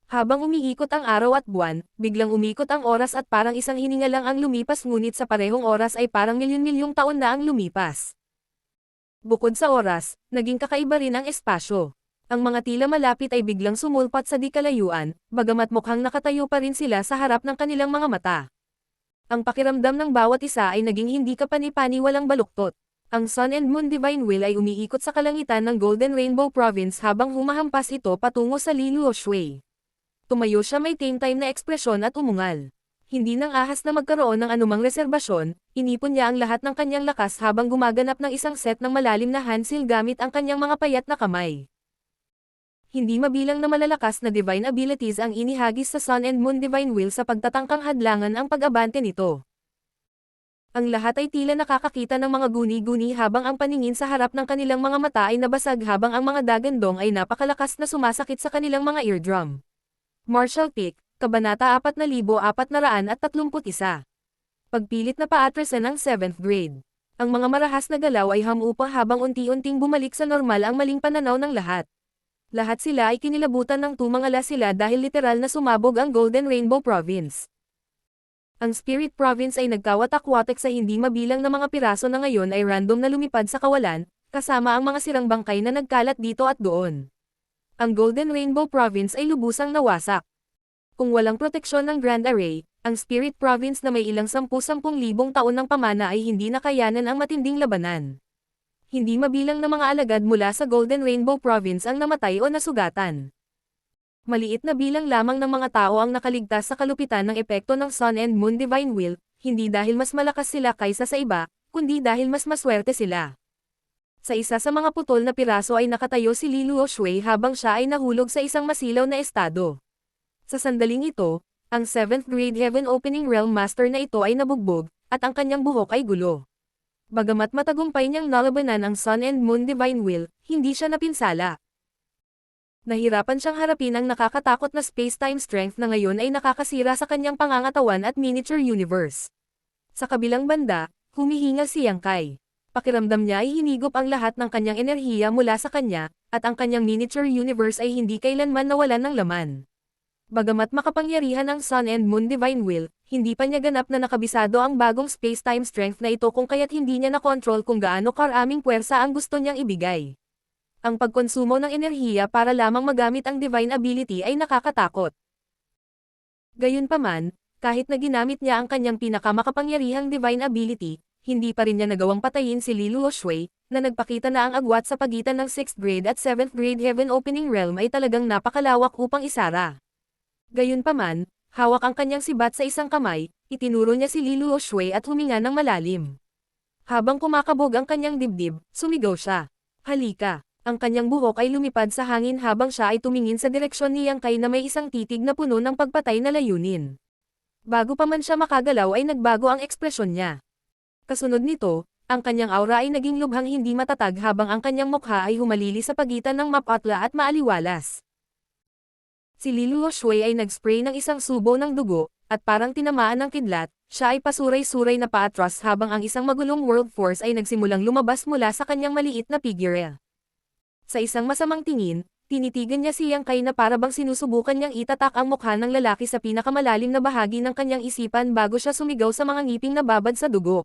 Habang umiikot ang araw at buwan, biglang umikot ang oras at parang isang hininga lang ang lumipas ngunit sa parehong oras ay parang milyon-milyong taon na ang lumipas. Bukod sa oras, naging kakaiba rin ang espasyo. Ang mga tila malapit ay biglang sumulpat sa di kalayuan, bagamat mukhang nakatayo pa rin sila sa harap ng kanilang mga mata. Ang pakiramdam ng bawat isa ay naging hindi kapani-pani walang baluktot. Ang Sun and Moon Divine Will ay umiikot sa kalangitan ng Golden Rainbow Province habang humahampas ito patungo sa Li Luoshui. Tumayo siya may tame time na ekspresyon at umungal. Hindi nang ahas na magkaroon ng anumang reserbasyon, inipon niya ang lahat ng kanyang lakas habang gumaganap ng isang set ng malalim na hand seal gamit ang kanyang mga payat na kamay. Hindi mabilang na malalakas na divine abilities ang inihagis sa Sun and Moon Divine Will sa pagtatangkang hadlangan ang pag-abante nito. Ang lahat ay tila nakakakita ng mga guni-guni habang ang paningin sa harap ng kanilang mga mata ay nabasag habang ang mga dagandong ay napakalakas na sumasakit sa kanilang mga eardrum. Martial Peak, Kabanata 4431. Pagpilit na paatrasan ng 7th grade. Ang mga marahas na galaw ay hamupa habang unti-unting bumalik sa normal ang maling pananaw ng lahat. Lahat sila ay kinilabutan ng tumangala sila dahil literal na sumabog ang Golden Rainbow Province. Ang Spirit Province ay nagkawatak-watak sa hindi mabilang na mga piraso na ngayon ay random na lumipad sa kawalan, kasama ang mga sirang bangkay na nagkalat dito at doon. Ang Golden Rainbow Province ay lubusang nawasak. Kung walang proteksyon ng Grand Array, ang Spirit Province na may ilang 10,000 taon ng pamana ay hindi nakayanan ang matinding labanan. Hindi mabilang na mga alagad mula sa Golden Rainbow Province ang namatay o nasugatan. Maliit na bilang lamang ng mga tao ang nakaligtas sa kalupitan ng epekto ng Sun and Moon Divine Will, hindi dahil mas malakas sila kaysa sa iba, kundi dahil mas maswerte sila. Sa isa sa mga putol na piraso ay nakatayo si Li Luoshui habang siya ay nahulog sa isang masilaw na estado. Sa sandaling ito, ang 7th grade Heaven Opening Realm Master na ito ay nabugbog, at ang kanyang buhok ay gulo. Bagamat matagumpay niyang nalabanan ang Sun and Moon Divine Will, hindi siya napinsala. Nahirapan siyang harapin ang nakakatakot na space-time strength na ngayon ay nakakasira sa kanyang pangangatawan at miniature universe. Sa kabilang banda, humihinga si Yang Kai. Pakiramdam niya ay hinigop ang lahat ng kanyang enerhiya mula sa kanya, at ang kanyang miniature universe ay hindi kailanman nawalan ng laman. Bagamat makapangyarihan ang Sun and Moon Divine Will, hindi pa niya ganap na nakabisado ang bagong space-time strength na ito kung kaya't hindi niya nakontrol kung gaano karaming puwersa ang gusto niyang ibigay. Ang pagkonsumo ng enerhiya para lamang magamit ang divine ability ay nakakatakot. Gayunpaman, kahit na ginamit niya ang kanyang pinakamakapangyarihang divine ability, hindi pa rin niya nagawang patayin si Li Luoshui, na nagpakita na ang agwat sa pagitan ng 6th grade at 7th grade Heaven Opening Realm ay talagang napakalawak upang isara. Gayunpaman, hawak ang kanyang sibat sa isang kamay, itinuro niya si Li Luoshui at huminga ng malalim. Habang kumakabog ang kanyang dibdib, sumigaw siya. Halika! Ang kanyang buhok ay lumipad sa hangin habang siya ay tumingin sa direksyon ni Yang Kai na may isang titig na puno ng pagpatay na layunin. Bago pa man siya makagalaw ay nagbago ang ekspresyon niya. Kasunod nito, ang kanyang aura ay naging lubhang hindi matatag habang ang kanyang mukha ay humalili sa pagitan ng mapatla at maaliwalas. Si Li Luoshui ay nag-spray ng isang subo ng dugo, at parang tinamaan ng kidlat, siya ay pasuray-suray na paatras habang ang isang magulong world force ay nagsimulang lumabas mula sa kanyang maliit na figure. Sa isang masamang tingin, tinitigan niya si Yang Kai na parabang sinusubukan niyang itatak ang mukha ng lalaki sa pinakamalalim na bahagi ng kanyang isipan bago siya sumigaw sa mga ngiping na babad sa dugo.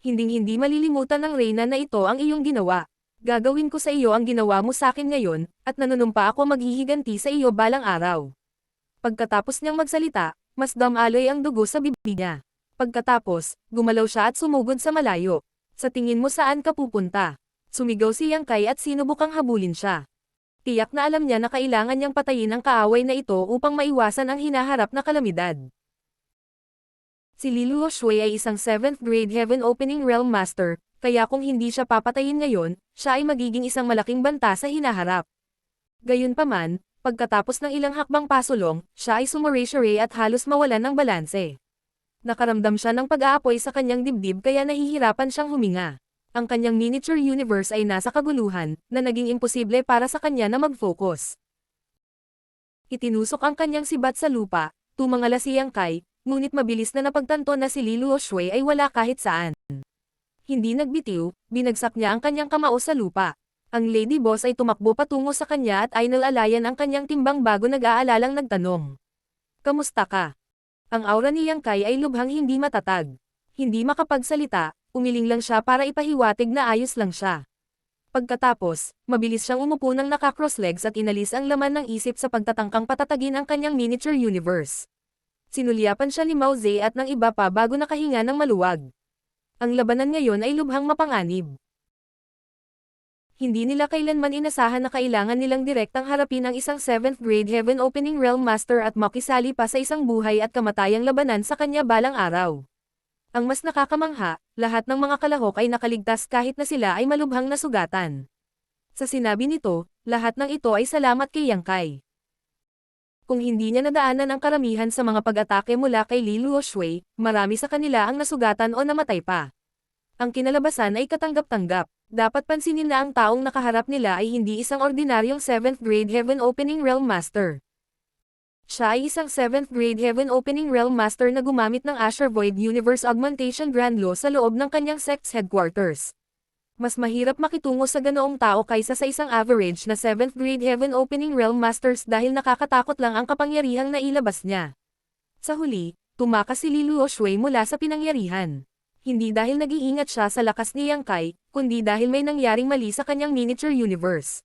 Hinding-hindi malilimutan ng Reyna na ito ang iyong ginawa. Gagawin ko sa iyo ang ginawa mo sa akin ngayon, at nanunumpa ako maghihiganti sa iyo balang araw. Pagkatapos niyang magsalita, mas damaloy ang dugo sa bibig niya. Pagkatapos, gumalaw siya at sumugod sa malayo. Sa tingin mo saan ka pupunta? Sumigaw si Yang Kai at sinubukang habulin siya. Tiyak na alam niya na kailangan niyang patayin ang kaaway na ito upang maiwasan ang hinaharap na kalamidad. Si Li Luoshui ay isang 7th grade Heaven Opening Realm Master, kaya kung hindi siya papatayin ngayon, siya ay magiging isang malaking banta sa hinaharap. Gayunpaman, pagkatapos ng ilang hakbang pasulong, siya ay sumuray-suray at halos mawalan ng balanse. Nakaramdam siya ng pag-aapoy sa kanyang dibdib kaya nahihirapan siyang huminga. Ang kanyang miniature universe ay nasa kaguluhan, na naging imposible para sa kanya na mag-focus. Itinusok ang kanyang sibat sa lupa, tumangala si Yang Kai, ngunit mabilis na napagtanto na si Li Luoshui ay wala kahit saan. Hindi nagbitiw, binagsak niya ang kanyang kamao sa lupa. Ang Lady Boss ay tumakbo patungo sa kanya at ay nalalayan ang kanyang timbang bago nag-aalalang nagtanong. Kamusta ka? Ang aura ni Yang Kai ay lubhang hindi matatag. Hindi makapagsalita, umiling lang siya para ipahiwatig na ayos lang siya. Pagkatapos, mabilis siyang umupo ng naka-cross legs at inalis ang laman ng isip sa pagtatangkang patatagin ang kanyang miniature universe. Sinulyapan siya ni Mao Ze at ng iba pa bago nakahinga ng maluwag. Ang labanan ngayon ay lubhang mapanganib. Hindi nila kailanman inasahan na kailangan nilang direktang harapin ang isang 7th grade Heaven Opening Realm Master at makisali pa sa isang buhay at kamatayang labanan sa kanya balang araw. Ang mas nakakamangha, lahat ng mga kalahok ay nakaligtas kahit na sila ay malubhang nasugatan. Sa sinabi nito, lahat ng ito ay salamat kay Yang Kai. Kung hindi niya nadaanan ang karamihan sa mga pag-atake mula kay Li Luoshui, marami sa kanila ang nasugatan o namatay pa. Ang kinalabasan ay katanggap-tanggap. Dapat pansinin na ang taong nakaharap nila ay hindi isang ordinaryong 7th grade Heaven Opening Realm Master. Siya ay isang 7th grade Heaven Opening Realm Master na gumamit ng Azure Void Universe Augmentation Grand Law sa loob ng kanyang sect's headquarters. Mas mahirap makitungo sa ganoong tao kaysa sa isang average na 7th grade Heaven Opening Realm Masters dahil nakakatakot lang ang kapangyarihang nailabas niya. Sa huli, tumakas si Li Luoshui mula sa pinangyarihan. Hindi dahil nag-iingat siya sa lakas ni Yang Kai, kundi dahil may nangyaring mali sa kanyang miniature universe.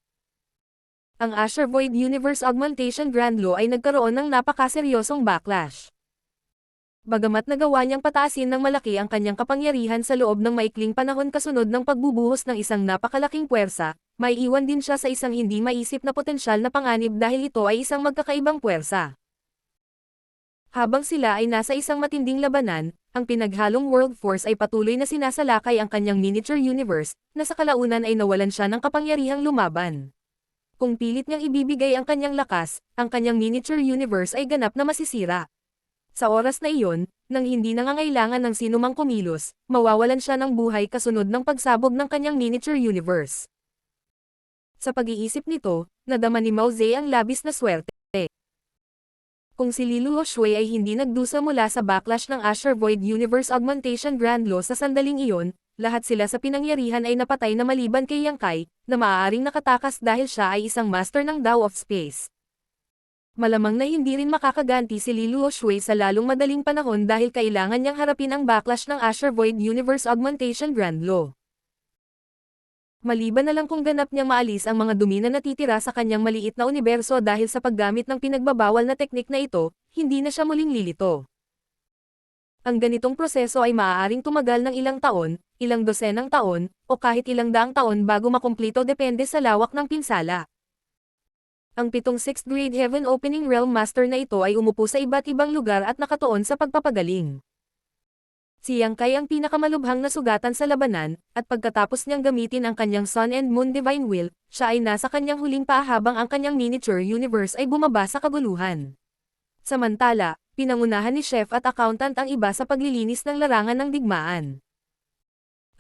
Ang Azure Void Universe Augmentation Grand Law ay nagkaroon ng napakaseryosong backlash. Bagamat nagawa niyang pataasin ng malaki ang kanyang kapangyarihan sa loob ng maikling panahon kasunod ng pagbubuhos ng isang napakalaking puwersa, may iwan din siya sa isang hindi maisip na potensyal na panganib dahil ito ay isang magkakaibang puwersa. Habang sila ay nasa isang matinding labanan, ang pinaghalong World Force ay patuloy na sinasalakay ang kanyang miniature universe, na sa kalaunan ay nawalan siya ng kapangyarihang lumaban. Kung pilit niyang ibibigay ang kanyang lakas, ang kanyang miniature universe ay ganap na masisira. Sa oras na iyon, nang hindi nangangailangan ng sinumang kumilos, mawawalan siya ng buhay kasunod ng pagsabog ng kanyang miniature universe. Sa pag-iisip nito, nadama ni Mao Ze ang labis na swerte. Kung si Li Luoshui ay hindi nagdusa mula sa backlash ng Azure Void Universe Augmentation Grand Law sa sandaling iyon, lahat sila sa pinangyarihan ay napatay na maliban kay Yang Kai, na maaaring nakatakas dahil siya ay isang master ng Dao of Space. Malamang na hindi rin makakaganti si Li Luoshui sa lalong madaling panahon dahil kailangan niyang harapin ang backlash ng Azure Void Universe Augmentation Grand Law. Maliban na lang kung ganap niyang maalis ang mga dumi na natitira sa kanyang maliit na universo dahil sa paggamit ng pinagbabawal na teknik na ito, hindi na siya muling lilito. Ang ganitong proseso ay maaaring tumagal ng ilang taon, ilang dosenang taon, o kahit ilang daang taon bago makumplito depende sa lawak ng pinsala. Ang 7th 6th grade Heaven Opening Realm Master na ito ay umupo sa iba't ibang lugar at nakatuon sa pagpapagaling. Si Yang Kai ang pinakamalubhang nasugatan sa labanan, at pagkatapos niyang gamitin ang kanyang Sun and Moon Divine Will, siya ay nasa kanyang huling paa habang ang kanyang miniature universe ay bumaba sa kaguluhan. Samantala, pinangunahan ni Chef at Accountant ang iba sa paglilinis ng larangan ng digmaan.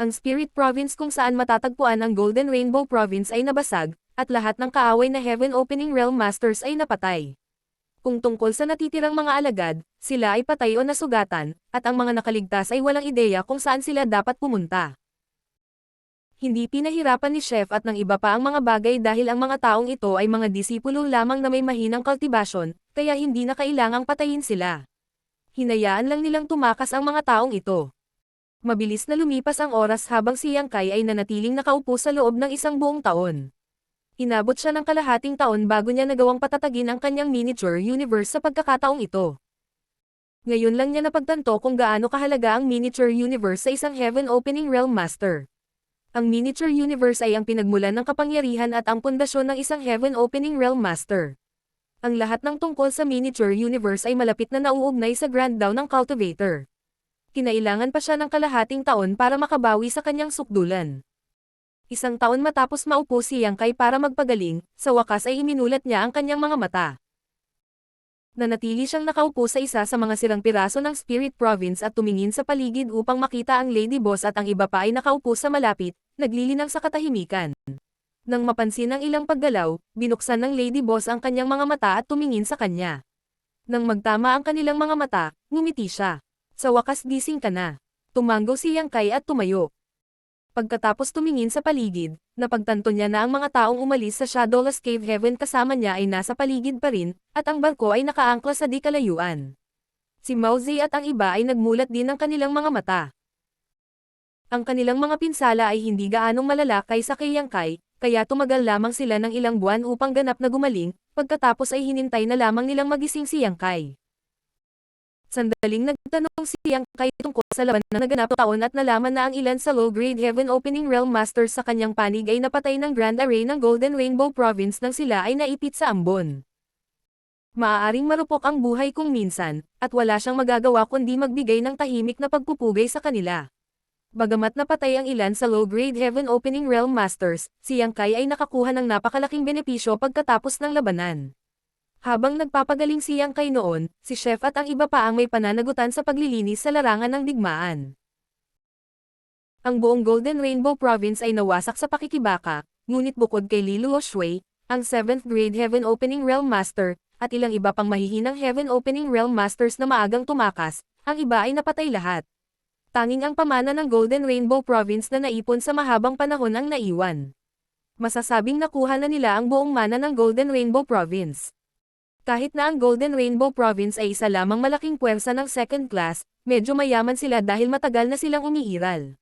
Ang Spirit Province kung saan matatagpuan ang Golden Rainbow Province ay nabasag, at lahat ng kaaway na Heaven Opening Realm Masters ay napatay. Kung tungkol sa natitirang mga alagad, sila ay patay o nasugatan, at ang mga nakaligtas ay walang ideya kung saan sila dapat pumunta. Hindi pinahirapan ni Chef at ng iba pa ang mga bagay dahil ang mga taong ito ay mga disipulo lamang na may mahinang kultibasyon, kaya hindi na kailangang patayin sila. Hinayaan lang nilang tumakas ang mga taong ito. Mabilis na lumipas ang oras habang si Yang Kai ay nanatiling nakaupo sa loob ng isang buong taon. Inabot siya ng kalahating taon bago niya nagawang patatagin ang kanyang miniature universe sa pagkakataong ito. Ngayon lang niya napagtanto kung gaano kahalaga ang miniature universe sa isang Heaven Opening Realm Master. Ang miniature universe ay ang pinagmulan ng kapangyarihan at ang pundasyon ng isang Heaven Opening Realm Master. Ang lahat ng tungkol sa miniature universe ay malapit na nauugnay sa Grand Dawn ng Cultivator. Kinailangan pa siya ng kalahating taon para makabawi sa kanyang sukdulan. Isang taon matapos maupo si Yang Kai para magpagaling, sa wakas ay iminulat niya ang kanyang mga mata. Nanatili siyang nakaupo sa isa sa mga sirang piraso ng Spirit Province at tumingin sa paligid upang makita ang Lady Boss at ang iba pa ay nakaupo sa malapit, naglilinang sa katahimikan. Nang mapansin ang ilang paggalaw, binuksan ng Lady Boss ang kanyang mga mata at tumingin sa kanya. Nang magtama ang kanilang mga mata, ngumiti siya. Sa wakas gising ka na. Tumanggo si Yang Kai at tumayo. Pagkatapos tumingin sa paligid, napagtanto niya na ang mga taong umalis sa Shadowless Cave Heaven kasama niya ay nasa paligid pa rin, at ang barko ay nakaangkla sa di kalayuan. Si Mao Zedong at ang iba ay nagmulat din ng kanilang mga mata. Ang kanilang mga pinsala ay hindi gaanong malala kaysa kay Yang Kai, kaya tumagal lamang sila ng ilang buwan upang ganap na gumaling, pagkatapos ay hinintay na lamang nilang magising si Yang Kai. Sandaling nagtanong si Yang Kai tungkol sa laban na naganap taon at nalaman na ang ilan sa low-grade Heaven Opening Realm Masters sa kanyang panig ay napatay ng Grand Array ng Golden Rainbow Province nang sila ay naipit sa ambon. Maaaring marupok ang buhay kung minsan, at wala siyang magagawa kundi magbigay ng tahimik na pagpupugay sa kanila. Bagamat napatay ang ilan sa low-grade Heaven Opening Realm Masters, si Yang Kai ay nakakuha ng napakalaking benepisyo pagkatapos ng labanan. Habang nagpapagaling si Yang Kai noon, si Chef at ang iba pa ang may pananagutan sa paglilinis sa larangan ng digmaan. Ang buong Golden Rainbow Province ay nawasak sa pakikibaka, ngunit bukod kay Li Luoshui, ang 7th grade Heaven Opening Realm Master, at ilang iba pang mahihinang Heaven Opening Realm Masters na maagang tumakas, ang iba ay napatay lahat. Tanging ang pamana ng Golden Rainbow Province na naipon sa mahabang panahon ang naiwan. Masasabing nakuha na nila ang buong mana ng Golden Rainbow Province. Kahit na ang Golden Rainbow Province ay isa lamang malaking puwersa ng second class, medyo mayaman sila dahil matagal na silang umiiral.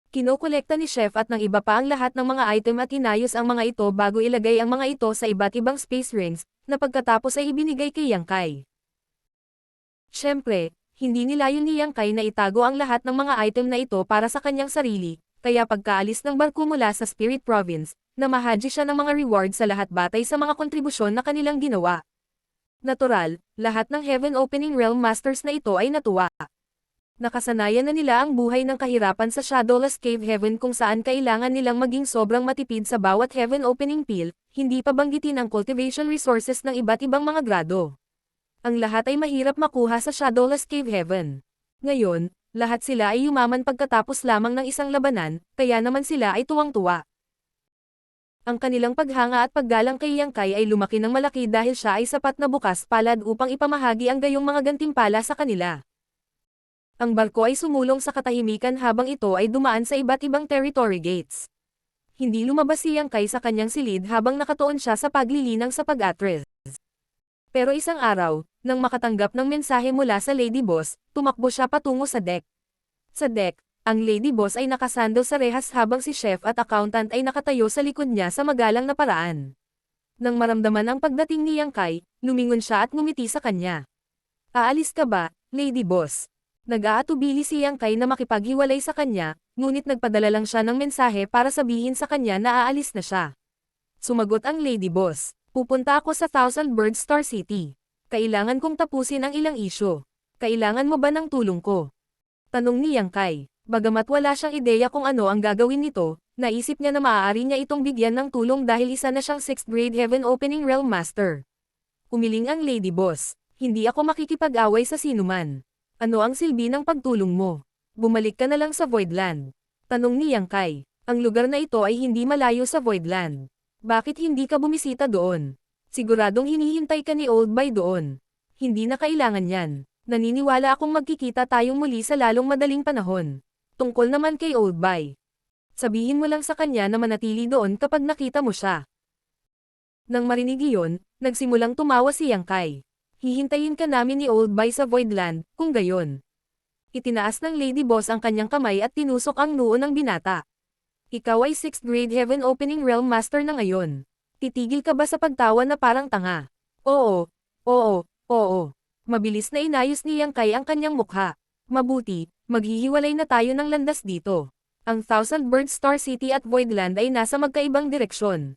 Kinokolekta ni Chef at ng iba pa ang lahat ng mga item at inayos ang mga ito bago ilagay ang mga ito sa iba't ibang space rings, na pagkatapos ay ibinigay kay Yang Kai. Siyempre, hindi nilayon ni Yang Kai na itago ang lahat ng mga item na ito para sa kanyang sarili, kaya pagkaalis ng barko mula sa Spirit Province, namahaji siya ng mga reward sa lahat batay sa mga kontribusyon na kanilang ginawa. Natural, lahat ng Heaven Opening Realm Masters na ito ay natuwa. Nakasanayan na nila ang buhay ng kahirapan sa Shadowless Cave Heaven kung saan kailangan nilang maging sobrang matipid sa bawat Heaven Opening Peel, hindi pa banggitin ang cultivation resources ng iba't ibang mga grado. Ang lahat ay mahirap makuha sa Shadowless Cave Heaven. Ngayon, lahat sila ay yumaman pagkatapos lamang ng isang labanan, kaya naman sila ay tuwang-tuwa. Ang kanilang paghanga at paggalang kay Yang Kai ay lumaki ng malaki dahil siya ay sapat na bukas palad upang ipamahagi ang gayong mga gantimpala sa kanila. Ang barko ay sumulong sa katahimikan habang ito ay dumaan sa iba't ibang territory gates. Hindi lumabas si Yang Kai sa kanyang silid habang nakatuon siya sa paglilinang sa pag-atres. Pero isang araw, nang makatanggap ng mensahe mula sa Lady Boss, tumakbo siya patungo sa deck. Sa deck, ang Lady Boss ay nakasando sa rehas habang si Chef at Accountant ay nakatayo sa likod niya sa magalang na paraan. Nang maramdaman ang pagdating ni Yang Kai, lumingon siya at ngumiti sa kanya. Aalis ka ba, Lady Boss? Nag-aatubili si Yang Kai na makipaghiwalay sa kanya, ngunit nagpadala lang siya ng mensahe para sabihin sa kanya na aalis na siya. Sumagot ang Lady Boss, pupunta ako sa Thousand Bird Star City. Kailangan kong tapusin ang ilang isyu. Kailangan mo ba ng tulong ko? Tanong ni Yang Kai. Bagamat wala siyang ideya kung ano ang gagawin nito, naisip niya na maaari niya itong bigyan ng tulong dahil isa na siyang 6th grade Heaven Opening Realm Master. Umiling ang Lady Boss. Hindi ako makikipag-away sa sinuman. Ano ang silbi ng pagtulong mo? Bumalik ka na lang sa Voidland. Tanong ni Yang Kai. Ang lugar na ito ay hindi malayo sa Voidland. Bakit hindi ka bumisita doon? Siguradong hinihintay ka ni Old Bay doon. Hindi na kailangan yan. Naniniwala akong magkikita tayong muli sa lalong madaling panahon. Tungkol naman kay Old Bay. Sabihin mo lang sa kanya na manatili doon kapag nakita mo siya. Nang marinig iyon, nagsimulang tumawa si Yang Kai. Hihintayin ka namin ni Old Bay sa Voidland, kung gayon. Itinaas ng Lady Boss ang kanyang kamay at tinusok ang noo ng binata. Ikaw ay 6th grade Heaven Opening Realm Master na ngayon. Titigil ka ba sa pagtawa na parang tanga? Oo, oo, oo. Mabilis na inayos ni Yang Kai ang kanyang mukha. Mabuti, maghihiwalay na tayo ng landas dito. Ang Thousand Bird Star City at Voidland ay nasa magkaibang direksyon.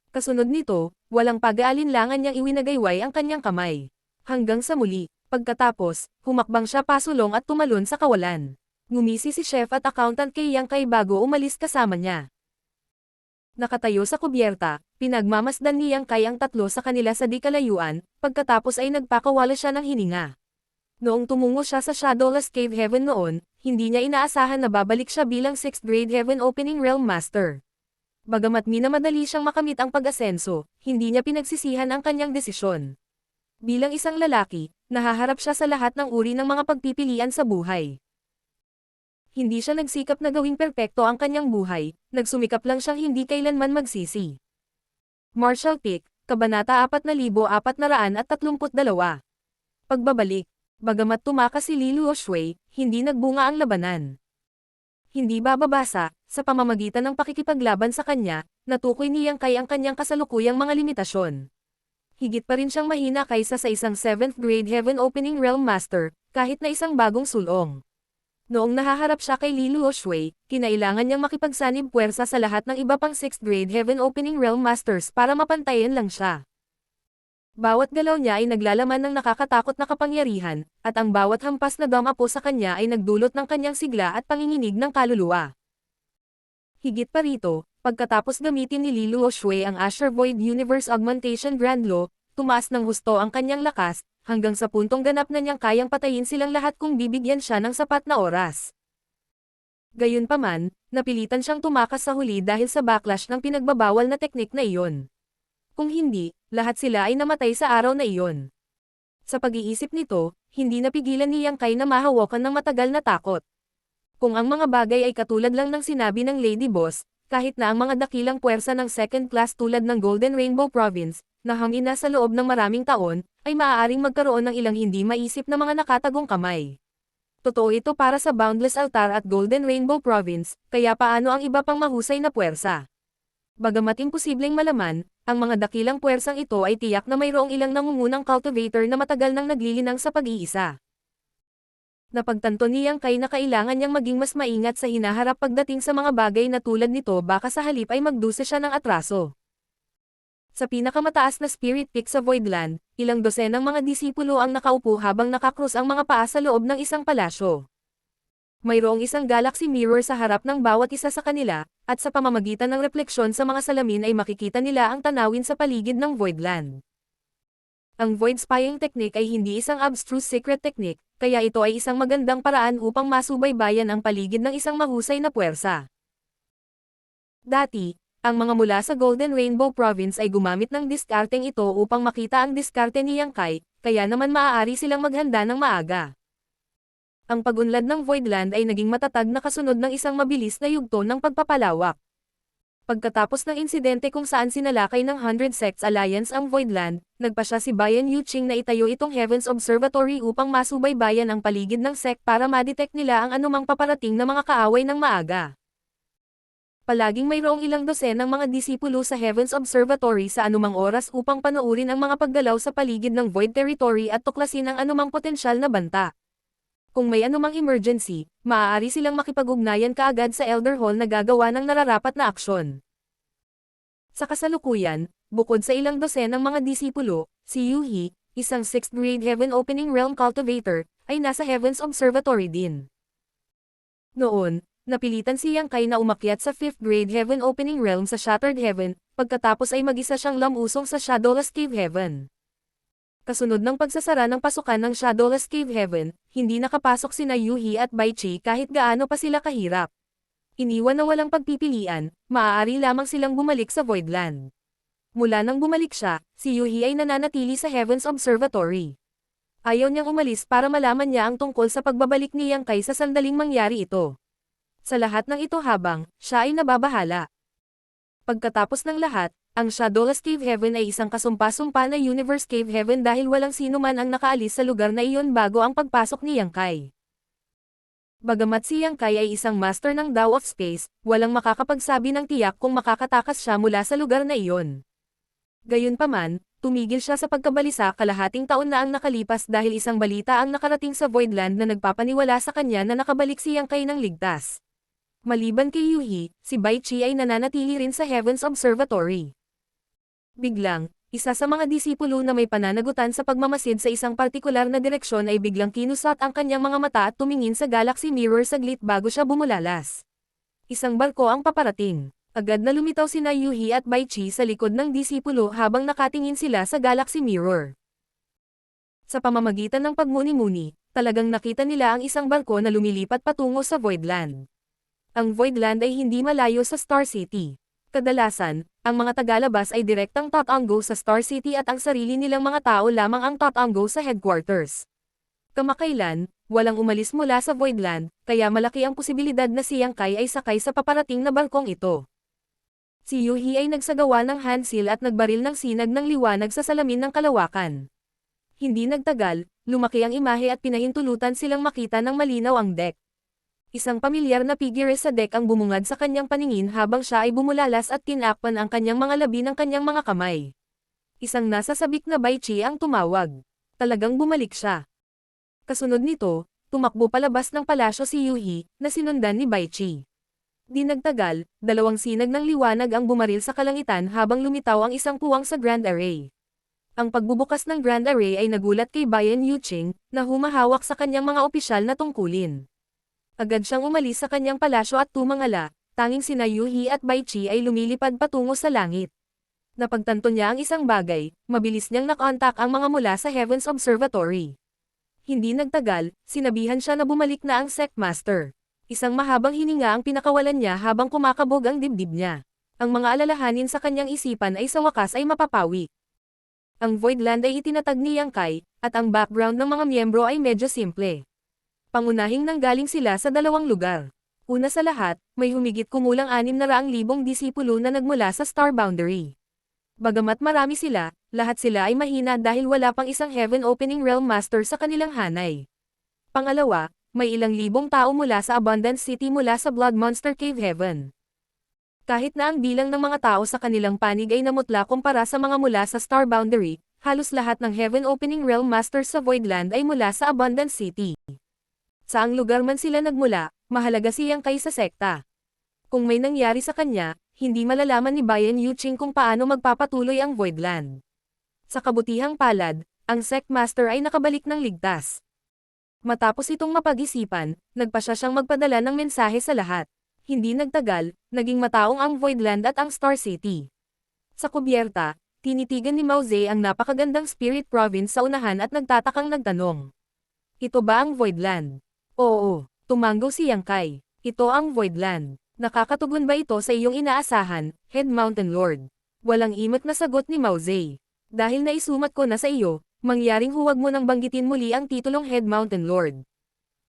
Kasunod nito, walang pag-aalinlangan niyang iwinagayway ang kanyang kamay. Hanggang sa muli, pagkatapos, humakbang siya pasulong at tumalon sa kawalan. Ngumisi si chef at accountant kay Yang Kai bago umalis kasama niya. Nakatayo sa kubyerta, pinagmamasdan ni Yang Kai ang tatlo sa kanila sa di kalayuan, pagkatapos ay nagpakawala siya ng hininga. Noong tumungo siya sa Shadowless Cave Heaven noon, hindi niya inaasahan na babalik siya bilang 6th grade Heaven Opening Realm Master. Bagamat minamadali siyang makamit ang pag-asenso, hindi niya pinagsisihan ang kanyang desisyon. Bilang isang lalaki, nahaharap siya sa lahat ng uri ng mga pagpipilian sa buhay. Hindi siya nagsikap na gawing perpekto ang kanyang buhay, nagsumikap lang siyang hindi kailanman magsisi. Marshall Pick, Kabanata 4432. Pagbabalik. Bagamat tumakas si Li Luoshui, hindi nagbunga ang labanan. Hindi bababasa, sa pamamagitan ng pakikipaglaban sa kanya, natukoy ni Yang Kai ang kanyang kasalukuyang mga limitasyon. Higit pa rin siyang mahina kaysa sa isang 7th grade Heaven Opening Realm Master, kahit na isang bagong sulong. Noong nahaharap siya kay Li Luoshui, kinailangan niyang makipagsanib puwersa sa lahat ng iba pang 6th grade Heaven Opening Realm Masters para mapantayan lang siya. Bawat galaw niya ay naglalaman ng nakakatakot na kapangyarihan, at ang bawat hampas na dumapo sa kanya ay nagdulot ng kanyang sigla at panginginig ng kaluluwa. Higit pa rito, pagkatapos gamitin ni Li Luoshui ang Asher Void Universe Augmentation Grand Law, tumaas ng husto ang kanyang lakas, hanggang sa puntong ganap na niyang kayang patayin silang lahat kung bibigyan siya ng sapat na oras. Gayunpaman, napilitan siyang tumakas sa huli dahil sa backlash ng pinagbabawal na teknik na iyon. Kung hindi, lahat sila ay namatay sa araw na iyon. Sa pag-iisip nito, hindi napigilan ni Yang Kai na mahawakan ng matagal na takot. Kung ang mga bagay ay katulad lang ng sinabi ng Lady Boss, kahit na ang mga dakilang puwersa ng second class tulad ng Golden Rainbow Province, na hangina sa loob ng maraming taon, ay maaaring magkaroon ng ilang hindi maisip na mga nakatagong kamay. Totoo ito para sa Boundless Altar at Golden Rainbow Province, kaya paano ang iba pang mahusay na puwersa? Bagamat imposibleng malaman, ang mga dakilang puwersang ito ay tiyak na mayroong ilang nangungunang cultivator na matagal nang naglilinang sa pag-iisa. Napagtanto ni Yang Kai na kailangan niyang maging mas maingat sa hinaharap pagdating sa mga bagay na tulad nito, baka sa halip ay magdusa siya ng atraso. Sa pinakamataas na spirit peak sa Voidland, ilang dosenang mga disipulo ang nakaupo habang nakakrus ang mga paa sa loob ng isang palasyo. Mayroong isang galaxy mirror sa harap ng bawat isa sa kanila, at sa pamamagitan ng refleksyon sa mga salamin ay makikita nila ang tanawin sa paligid ng Voidland. Ang Void Spying Technique ay hindi isang abstruse secret technique, kaya ito ay isang magandang paraan upang masubaybayan ang paligid ng isang mahusay na puwersa. Dati, ang mga mula sa Golden Rainbow Province ay gumamit ng diskarteng ito upang makita ang diskarte ni Yang Kai, kaya naman maaari silang maghanda ng maaga. Ang pag-unlad ng Voidland ay naging matatag na kasunod ng isang mabilis na yugto ng pagpapalawak. Pagkatapos ng insidente kung saan sinalakay ng 100 Sects Alliance ang Voidland, nagpasya si Bayan Yuching na itayo itong Heavens Observatory upang masubaybayan ang paligid ng sect para ma-detect nila ang anumang paparating na mga kaaway ng maaga. Palaging mayroong ilang dosenang mga disipulo sa Heavens Observatory sa anumang oras upang panoorin ang mga paggalaw sa paligid ng Void Territory at tuklasin ang anumang potensyal na banta. Kung may anumang emergency, maaari silang makipag-ugnayan kaagad sa Elder Hall na gagawa ng nararapat na aksyon. Sa kasalukuyan, bukod sa ilang dosenang mga disipulo, si Yuhi, isang 6th grade Heaven Opening Realm Cultivator, ay nasa Heavens Observatory din. Noon, napilitan si Yang Kai na umakyat sa 5th grade Heaven Opening Realm sa Shattered Heaven, pagkatapos ay mag-isa siyang lamusong sa Shadowless Cave Heaven. Kasunod ng pagsasara ng pasukan ng Shadowless Cave Heaven, hindi nakapasok sina Yuhi at Baichi kahit gaano pa sila kahirap. Iniwan na walang pagpipilian, maaari lamang silang bumalik sa Voidland. Mula nang bumalik siya, si Yuhi ay nananatili sa Heaven's Observatory. Ayaw niyang umalis para malaman niya ang tungkol sa pagbabalik ni Yang Kai sa sandaling mangyari ito. Sa lahat ng ito habang, siya ay nababahala. Pagkatapos ng lahat, ang Shadowless Cave Heaven ay isang kasumpa-sumpa na Universe Cave Heaven dahil walang sino man ang nakaalis sa lugar na iyon bago ang pagpasok ni Yang Kai. Bagamat si Yang Kai ay isang master ng Dao of Space, walang makakapagsabi ng tiyak kung makakatakas siya mula sa lugar na iyon. Gayunpaman, tumigil siya sa pagkabalisa kalahating taon na ang nakalipas dahil isang balita ang nakarating sa Voidland na nagpapaniwala sa kanya na nakabalik si Yang Kai ng ligtas. Maliban kay Yuhi, si Baichi ay nananatili rin sa Heaven's Observatory. Biglang, isa sa mga disipulo na may pananagutan sa pagmamasid sa isang partikular na direksyon ay biglang kinusat ang kanyang mga mata at tumingin sa Galaxy Mirror saglit bago siya bumulalas. Isang barko ang paparating. Agad na lumitaw sina Yuhi at Baichi sa likod ng disipulo habang nakatingin sila sa Galaxy Mirror. Sa pamamagitan ng pagmuni-muni, talagang nakita nila ang isang barko na lumilipat patungo sa Voidland. Ang Voidland ay hindi malayo sa Star City. Kadalasan, ang mga tagalabas ay direktang tatanggo sa Star City at ang sarili nilang mga tao lamang ang tatanggo sa headquarters. Kamakailan, walang umalis mula sa Voidland, kaya malaki ang posibilidad na si Yang Kai ay sakay sa paparating na barkong ito. Si Yuhi ay nagsagawa ng handseal at nagbaril ng sinag ng liwanag sa salamin ng kalawakan. Hindi nagtagal, lumaki ang imahe at pinahintulutan silang makita ng malinaw ang deck. Isang pamilyar na figure sa deck ang bumungad sa kanyang paningin habang siya ay bumulalas at tinakpan ang kanyang mga labi ng kanyang mga kamay. Isang nasa sabik na Baichi ang tumawag. Talagang bumalik siya. Kasunod nito, tumakbo palabas ng palasyo si Yuhi, na sinundan ni Baichi. Di nagtagal, dalawang sinag ng liwanag ang bumaril sa kalangitan habang lumitaw ang isang puwang sa Grand Array. Ang pagbubukas ng Grand Array ay nagulat kay Bayan Yuching, na humahawak sa kanyang mga opisyal na tungkulin. Agad siyang umalis sa kanyang palasyo at tumangala, tanging sina Yuhi at Baichi ay lumilipad patungo sa langit. Napagtanto niya ang isang bagay, mabilis niyang nakontak ang mga mula sa Heaven's Observatory. Hindi nagtagal, sinabihan siya na bumalik na ang Sect Master. Isang mahabang hininga ang pinakawalan niya habang kumakabog ang dibdib niya. Ang mga alalahanin sa kanyang isipan ay sa wakas ay mapapawi. Ang Voidland ay itinatag ni Yang Kai, at ang background ng mga miyembro ay medyo simple. Pangunahing nanggaling sila sa dalawang lugar. Una sa lahat, may humigit kumulang 600,000 disipulo na nagmula sa Star Boundary. Bagamat marami sila, lahat sila ay mahina dahil wala pang isang Heaven Opening Realm Master sa kanilang hanay. Pangalawa, may ilang libong tao mula sa Abundance City mula sa Blood Monster Cave Heaven. Kahit na ang bilang ng mga tao sa kanilang panig ay namutla kumpara sa mga mula sa Star Boundary, halos lahat ng Heaven Opening Realm Masters sa Voidland ay mula sa Abundance City. Saang lugar man sila nagmula, mahalaga si Yang Kai sa sekta. Kung may nangyari sa kanya, hindi malalaman ni Bayan Yuching kung paano magpapatuloy ang Voidland. Sa kabutihang palad, ang Sect Master ay nakabalik ng ligtas. Matapos itong mapag-isipan, nagpasya siyang magpadala ng mensahe sa lahat. Hindi nagtagal, naging mataong ang Voidland at ang Star City. Sa kubyerta, tinitigan ni Mao Ze ang napakagandang Spirit Province sa unahan at nagtatakang nagtanong. Ito ba ang Voidland? Oo, tumanggo si Yang Kai. Ito ang Voidland. Nakakatugon ba ito sa iyong inaasahan, Head Mountain Lord? Walang imot na sagot ni Mao Ze. Dahil naisumat ko na sa iyo, mangyaring huwag mo nang banggitin muli ang titulong Head Mountain Lord.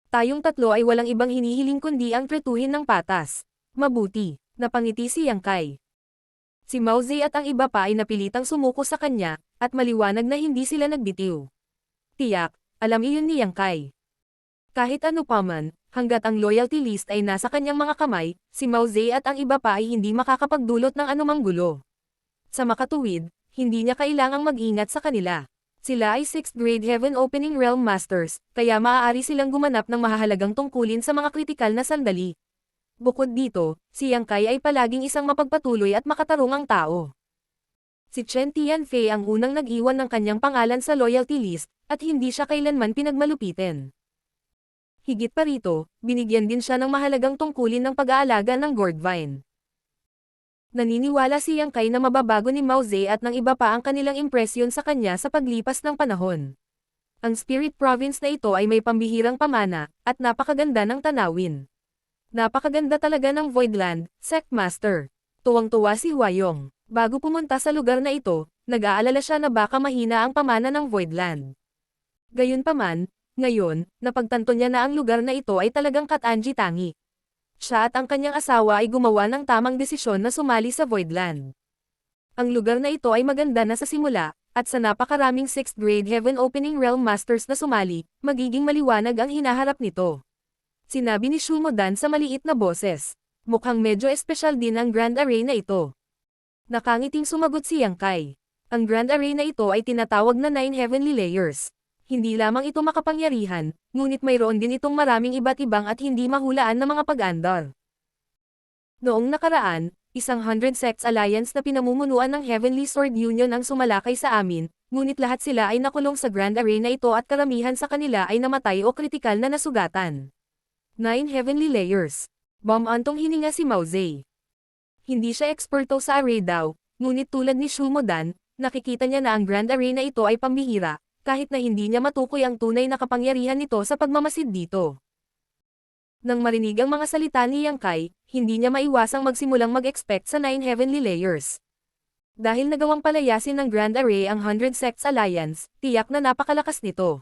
Tayong tatlo ay walang ibang hinihiling kundi ang tretuhin ng patas. Mabuti, napangiti si Yang Kai. Si Mao Ze at ang iba pa ay napilitang sumuko sa kanya, at maliwanag na hindi sila nagbitiw. Tiyak, alam iyon ni Yang Kai. Kahit ano pa man, hanggat ang loyalty list ay nasa kanyang mga kamay, si Mao Ze at ang iba pa ay hindi makakapagdulot ng anumang gulo. Sa makatuwid, hindi niya kailangang mag-ingat sa kanila. Sila ay 6th grade Heaven Opening Realm Masters, kaya maaari silang gumanap ng mahahalagang tungkulin sa mga kritikal na sandali. Bukod dito, si Yang Kai ay palaging isang mapagpatuloy at makatarungang tao. Si Chen Tianfei ang unang nag-iwan ng kanyang pangalan sa loyalty list, at hindi siya kailanman pinagmalupitin. Higit pa rito, binigyan din siya ng mahalagang tungkulin ng pag-aalaga ng gourdvine. Naniniwala si Yang Kai na mababago ni Mao Ze at ng iba pa ang kanilang impresyon sa kanya sa paglipas ng panahon. Ang Spirit Province na ito ay may pambihirang pamana, at napakaganda ng tanawin. Napakaganda talaga ng Voidland, Sect Master. Tuwang-tuwa si Huayong. Bago pumunta sa lugar na ito, nag-aalala siya na baka mahina ang pamana ng Voidland. Gayunpaman, ngayon, napagtanto niya na ang lugar na ito ay talagang katangi-tangi. Siya at ang kanyang asawa ay gumawa ng tamang desisyon na sumali sa Voidland. Ang lugar na ito ay maganda na sa simula, at sa napakaraming 6th grade Heaven Opening Realm Masters na sumali, magiging maliwanag ang hinaharap nito. Sinabi ni Shumodan sa maliit na boses. Mukhang medyo espesyal din ang Grand Array na ito. Nakangiting sumagot si Yang Kai. Ang Grand Array na ito ay tinatawag na 9 Heavenly Layers. Hindi lamang ito makapangyarihan, ngunit mayroon din itong maraming iba't ibang at hindi mahulaan na mga pag-andar. Noong nakaraan, isang 100 Sects Alliance na pinamumunuan ng Heavenly Sword Union ang sumalakay sa amin, ngunit lahat sila ay nakulong sa Grand Array na ito at karamihan sa kanila ay namatay o kritikal na nasugatan. 9 Heavenly Layers. Antong hininga si Mao Ze. Hindi siya eksperto sa array daw, ngunit tulad ni Shumodan, nakikita niya na ang Grand Array na ito ay pambihira, kahit na hindi niya matukoy ang tunay na kapangyarihan nito sa pagmamasid dito. Nang marinig ang mga salita ni Yang Kai, hindi niya maiwasang magsimulang mag-expect sa 9 Heavenly Layers. Dahil nagawang palayasin ng Grand Array ang 100 Sects Alliance, tiyak na napakalakas nito.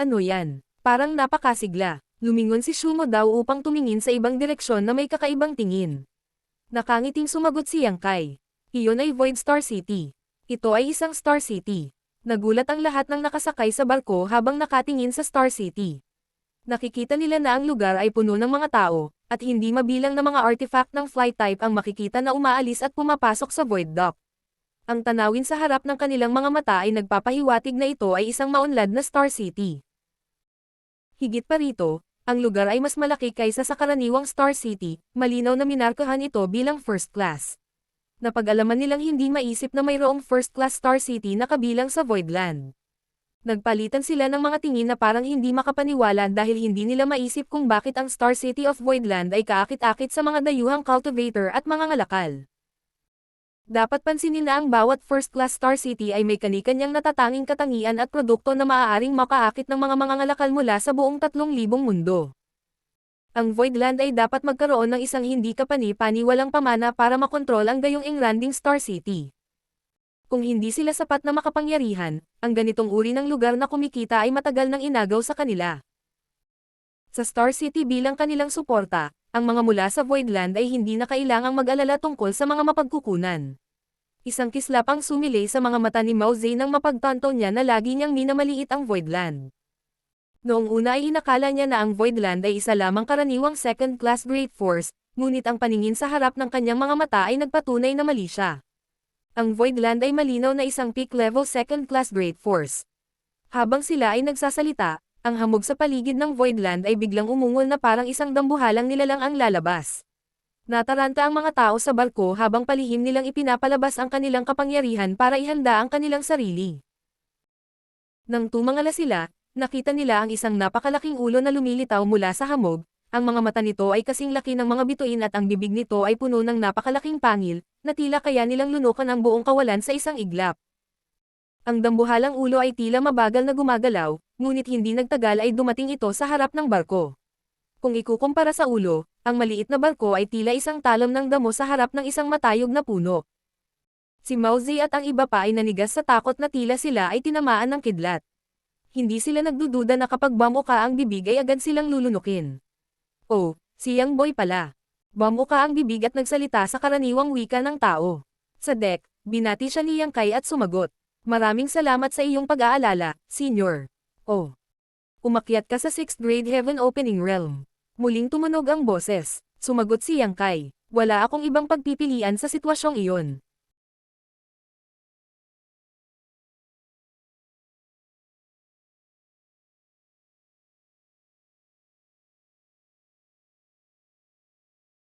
Ano yan? Parang napakasigla. Lumingon si Shumo daw upang tumingin sa ibang direksyon na may kakaibang tingin. Nakangiting sumagot si Yang Kai. Iyon ay Void Star City. Ito ay isang Star City. Nagulat ang lahat ng nakasakay sa barko habang nakatingin sa Star City. Nakikita nila na ang lugar ay puno ng mga tao, at hindi mabilang na mga artifact ng flight type ang makikita na umaalis at pumapasok sa Void Dock. Ang tanawin sa harap ng kanilang mga mata ay nagpapahiwatig na ito ay isang maunlad na Star City. Higit pa rito, ang lugar ay mas malaki kaysa sa karaniwang Star City, malinaw na minarkahan ito bilang first class. Napag-alaman nilang hindi maisip na mayroong first-class Star City na kabilang sa Voidland. Nagpalitan sila ng mga tingin na parang hindi makapaniwala dahil hindi nila maisip kung bakit ang Star City of Voidland ay kaakit-akit sa mga dayuhang cultivator at mga ngalakal. Dapat pansinin na ang bawat first-class Star City ay may kani-kanyang natatanging katangian at produkto na maaaring makaakit ng mga mangangalakal mula sa buong 3,000 mundo. Ang Voidland ay dapat magkaroon ng isang hindi kapani-paniwalang pamana para makontrol ang gayong engranding Star City. Kung hindi sila sapat na makapangyarihan, ang ganitong uri ng lugar na kumikita ay matagal nang inagaw sa kanila. Sa Star City bilang kanilang suporta, ang mga mula sa Voidland ay hindi na kailangang mag-alala tungkol sa mga mapagkukunan. Isang kislapang sumilay sa mga mata ni Mao Ze nang mapagtanto niya na lagi niyang minamaliit ang Voidland. Noong una ay inakala niya na ang Voidland ay isa lamang karaniwang second-class Great Force, ngunit ang paningin sa harap ng kanyang mga mata ay nagpatunay na mali siya. Ang Voidland ay malinaw na isang peak-level second-class Great Force. Habang sila ay nagsasalita, ang hamog sa paligid ng Voidland ay biglang umungol na parang isang dambuhalang nilalang ang lalabas. Nataranta ang mga tao sa barko habang palihim nilang ipinapalabas ang kanilang kapangyarihan para ihanda ang kanilang sarili. Nang tumangala sila, nakita nila ang isang napakalaking ulo na lumilitaw mula sa hamog, ang mga mata nito ay kasing laki ng mga bituin at ang bibig nito ay puno ng napakalaking pangil, na tila kaya nilang lunukan ang buong kawalan sa isang iglap. Ang dambuhalang ulo ay tila mabagal na gumagalaw, ngunit hindi nagtagal ay dumating ito sa harap ng barko. Kung ikukumpara sa ulo, ang maliit na barko ay tila isang talon ng damo sa harap ng isang matayog na puno. Si Mao Ze at ang iba pa ay nanigas sa takot na tila sila ay tinamaan ng kidlat. Hindi sila nagdududa na kapag bamuka ang bibig ay agad silang lulunukin. Oh, si Yang Boy pala. Bamuka ang bibig at nagsalita sa karaniwang wika ng tao. Sa deck, binati siya ni Yang Kai at sumagot. Maraming salamat sa iyong pag-aalala, Senior. Oh. Umakyat ka sa 6th grade Heaven Opening Realm. Muling tumunog ang boses. Sumagot si Yang Kai. Wala akong ibang pagpipilian sa sitwasyong iyon.